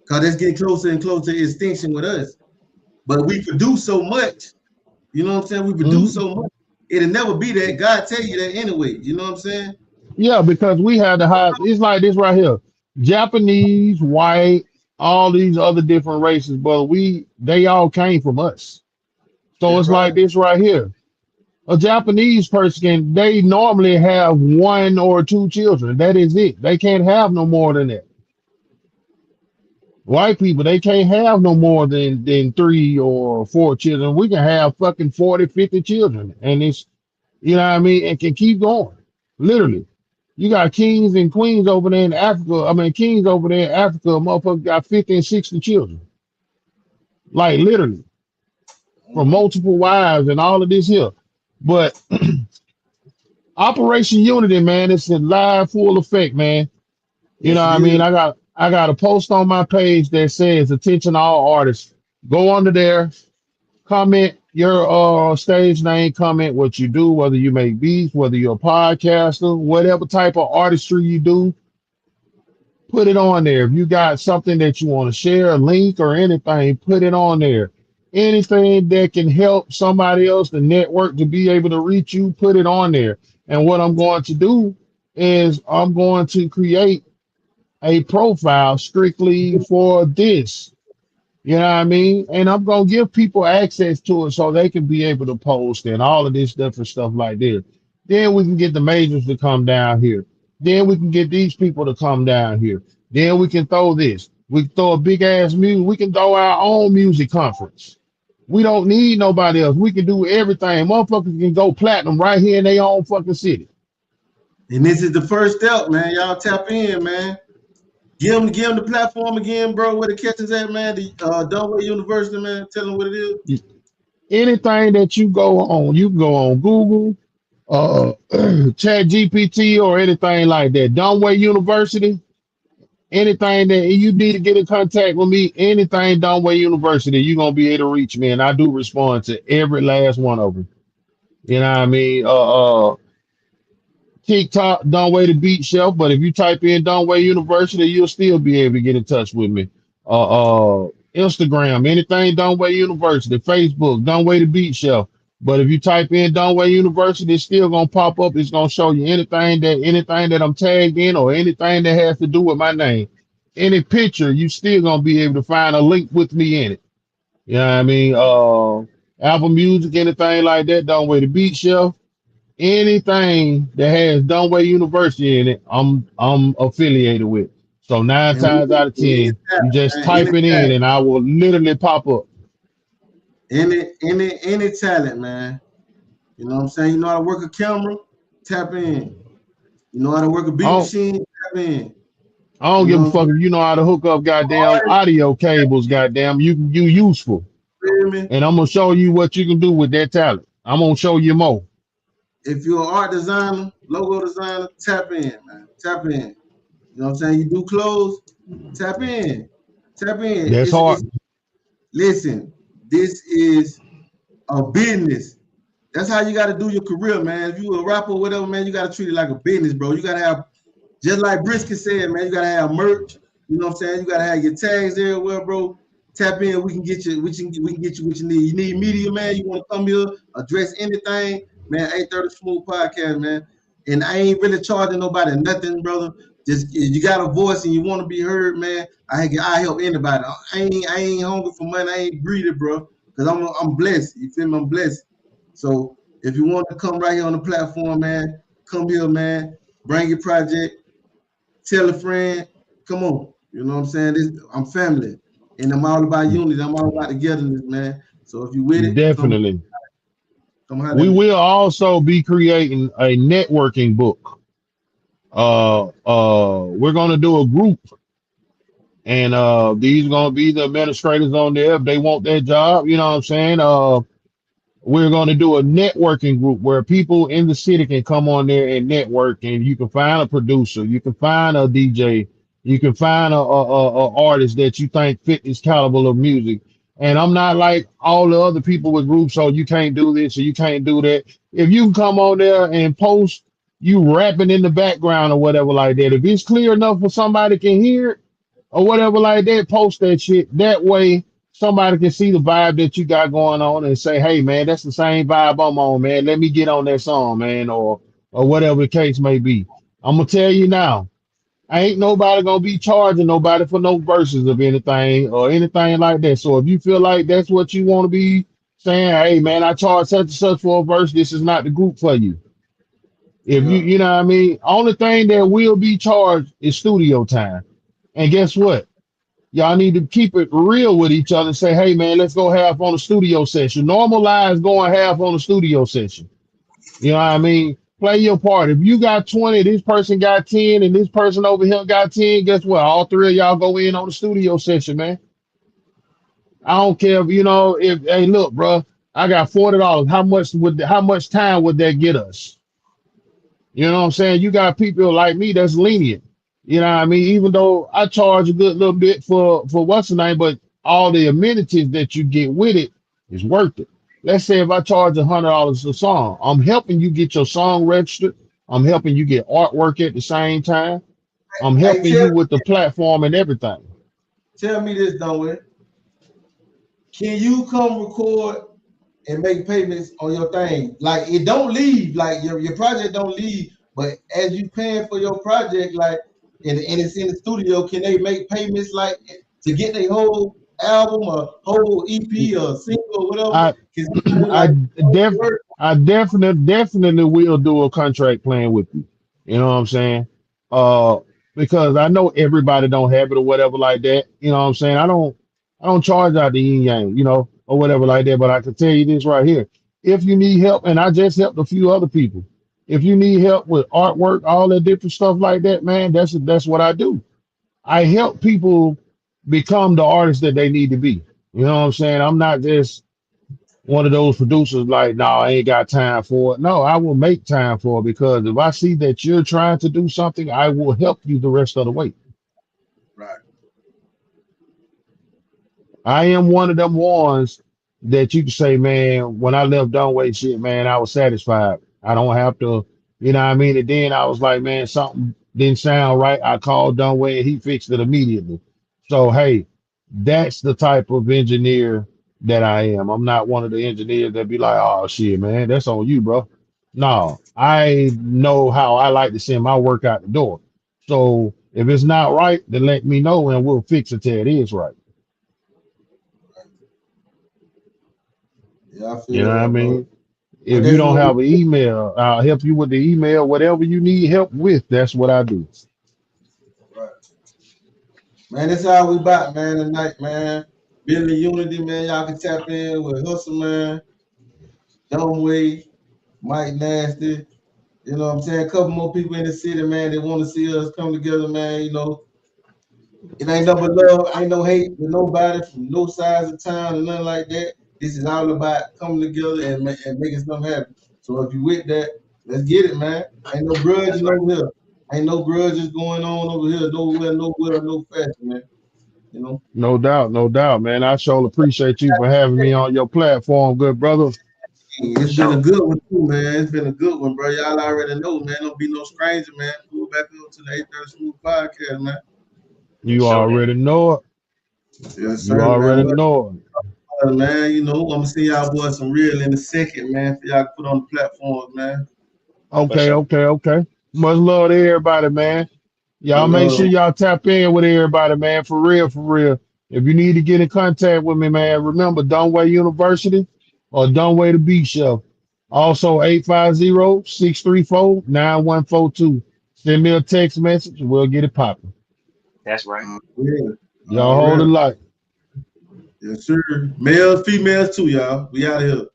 Because it's getting closer and closer to extinction with us. But we produce so much, You know what I'm saying? We Mhm. produce so much. It'll never be that. God tell you that anyway. You know what I'm saying? Yeah, because we had to hide. It's like this right here: Japanese, white, all these other different races, but they all came from us. So That's it's right. like this right here. A Japanese person, they normally have one or two children. That is it. They can't have no more than that. White people, they can't have no more than 3 or 4 children. We can have fucking 40, 50 children. And it's, you know what I mean? It can keep going. Literally. You got kings and queens over there in Africa. I mean, kings over there in Africa, motherfuckers got 50 and 60 children. Like literally. From Mhm. multiple wives and all of this here. But Operation Unity, man, it's in live full effect, man. You know Yes, what it I mean? is. I got a post on my page that says attention all artists. Go under there, comment your stage name, comment what you do, whether you make beats, whether you're a podcaster, whatever type of artistry you do, put it on there. If you got something that you want to share, a link or anything, put it on there. Anything that can help somebody else, the network, to be able to reach you, put it on there. And what I'm going to do is I'm going to create a profile strictly for this. You know what I mean? And I'm gonna give people access to it so they can be able to post and all of this different stuff like this. Then we can get the majors to come down here. Then we can get these people to come down here. Then we can throw this. We can throw a big ass music. We can throw our own music conference. We don't need nobody else. We can do everything. Motherfuckers can go platinum right here in their own fucking city. And this is the first step, man. Y'all tap in, man. Give them the platform again, bro. Where the catches at, man? The Dunway University, man. Tell them what it is. Anything that you go on, you can go on Google, Chat GPT, or anything like that. Dunway University. Anything that you need to get in contact with me, anything Dunway University, you're gonna be able to reach me, and I do respond to every last one of them. You know what I mean? TikTok, Dunway the Beat Shelf, but if you type in Dunway University, you'll still be able to get in touch with me. Instagram, anything Dunway University, Facebook, Dunway the Beat Shelf. But if you type in Dunway University, it's still gonna pop up. It's gonna show you anything that I'm tagged in or anything that has to do with my name. Any picture, you still gonna be able to find a link with me in it. You know what I mean? Apple Music, anything like that, Dunway the Beat Shelf. Anything that has Dunway University in it, I'm affiliated with. So nine And we times out of any 10, you just talent, man. type it in and I will literally pop up. Any talent, man. You know what I'm saying? You know how to work a camera? Tap in. You know how to work a beat I don't, machine? Tap in. I don't You give know a what I'm fuck if you know how to hook up goddamn audio cables, goddamn. You useful. saying? And I'm gonna show you what you can do with that talent. I'm gonna show you more. If you're an art designer, logo designer, tap in, man. Tap in. You know what I'm saying? You do clothes, tap in. Tap in. That's hard. Listen, this is a business. That's how you got to do your career, man. If you a rapper or whatever, man, you got to treat it like a business, bro. You got to have, just like Brisket said, man, you got to have merch. You know what I'm saying? You got to have your tags everywhere, bro. Tap in. We can get you. We can get you what you need. You need media, man. You want to come here, address anything, man. 830 Smooth Podcast, man. And I ain't really charging nobody nothing, brother. Just if you got a voice and you want to be heard, man. I help anybody. I ain't hungry for money. I ain't greedy, bro. Cause I'm blessed. You feel me? I'm blessed. So if you want to come right here on the platform, man, come here, man. Bring your project. Tell a friend. Come on. You know what I'm saying? I'm family. And I'm all about unity. I'm all about togetherness, man. So if you with it, Definitely. come holler We at me. will also be creating a networking book. We're gonna do a group, and these are gonna be the administrators on there if they want that job. You know what I'm saying? We're going to do a networking group where people in the city can come on there and network, and you can find a producer, you can find a DJ, you can find a artist that you think fit this caliber of music. And I'm not like all the other people with groups, so you can't do this or you can't do that. If you can come on there and post you rapping in the background or whatever like that, if it's clear enough for somebody can hear it or whatever like that, post that shit. That way somebody can see the vibe that you got going on and say, hey man, that's the same vibe I'm on, man. Let me get on that song, man, or whatever the case may be. I'm gonna tell you now, ain't nobody gonna be charging nobody for no verses of anything or anything like that. So if you feel like that's what you want to be saying, hey man, I charge such and such for a verse, this is not the group for you. If Yeah. you know what I mean, only thing that will be charged is studio time. And guess what? Y'all need to keep it real with each other and say, hey man, let's go half on the studio session. Normalize going half on the studio session. You know what I mean? Play your part. If you got 20, this person got 10, and this person over here got 10, guess what? All three of y'all go in on the studio session, man. I don't care if, hey, look, bro, I got $40. How much time would that get us? You know what I'm saying? You got people like me that's lenient. You know what I mean? Even though I charge a good little bit for what's the name, but all the amenities that you get with it is worth it. Let's say if I charge $100 a song, I'm helping you get your song registered. I'm helping you get artwork at the same time. I'm Hey, helping you with the platform and everything. tell me this, Dunway. Can you come record and make payments on your thing? Like it don't leave, like your project don't leave, but as you paying for your project, like and it's in the studio, can they make payments like to get their whole album or whole EP or single or whatever? I 'Cause you know, I like, definitely will do a contract plan with you. You know what I'm saying? Because I know everybody don't have it or whatever like that. You know what I'm saying? I don't charge out the yin yang, or whatever like that. But I can tell you this right here: if you need help, and I just helped a few other people. If you need help with artwork, all that different stuff like that, man, that's what I do. I help people become the artists that they need to be. You know what I'm saying? I'm not just one of those producers like, no, I ain't got time for it. No, I will make time for it because if I see that you're trying to do something, I will help you the rest of the way. right. I am one of them ones that you can say, man, when I left Dunway shit, man, I was satisfied. I don't have to, you know what I mean? And then I was like, man, something didn't sound right. I called Dunway and he fixed it immediately. So, hey, that's the type of engineer that I am. I'm not one of the engineers that be like, oh shit, man, that's on you, bro. No, I know how I like to send my work out the door. So if it's not right, then let me know and we'll fix it till it is right. Yeah, I feel You know what I that, bro. mean? But If you that's don't what have an email, I'll help you with the email, whatever you need help with, that's what I do. right. Man, that's how we back, man, tonight, man. Building unity, man. Y'all can tap in with Hustle, man. Dunway, Mike Nasty. You know what I'm saying? A couple more people in the city, man. They want to see us come together, man. It ain't no but love, ain't no hate with nobody from no sides of town or nothing like that. This is all about coming together and making something happen. So if you with that, let's get it, man. Ain't no grudges over here. Ain't no grudges going on over here. Nowhere, no fashion, man. No doubt, man. I sure appreciate you for having me on your platform, good brother. It's been a good one too, man. It's been a good one, bro. Y'all already know, man. Don't be no stranger, man. Pull back up to the 830 Smooth podcast, man. You already know it. Yes, sir, You already man. know it. Man, I'm gonna see y'all boys some real in a second, man. For y'all to put on the platforms, man. Okay. Much love to everybody, man. Y'all make sure y'all tap in with everybody, man. For real. If you need to get in contact with me, man, remember Dunway University or Dunway the Beat Show. Also 850-634-9142. Send me a text message and we'll get it popping. That's right. Yeah. Y'all hold it light. Yes, sir. Males, females too, y'all. We out of here.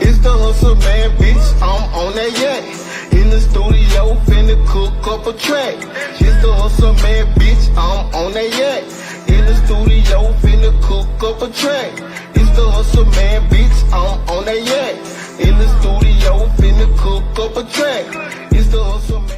It's the hustle man, bitch. I'm on that yak. In the studio, finna cook up a track. It's the hustle man, bitch. I'm on that yak. In the studio, finna cook up a track. It's the hustle man, bitch. I'm on that yak. In the studio, finna cook up a track. It's the hustle man.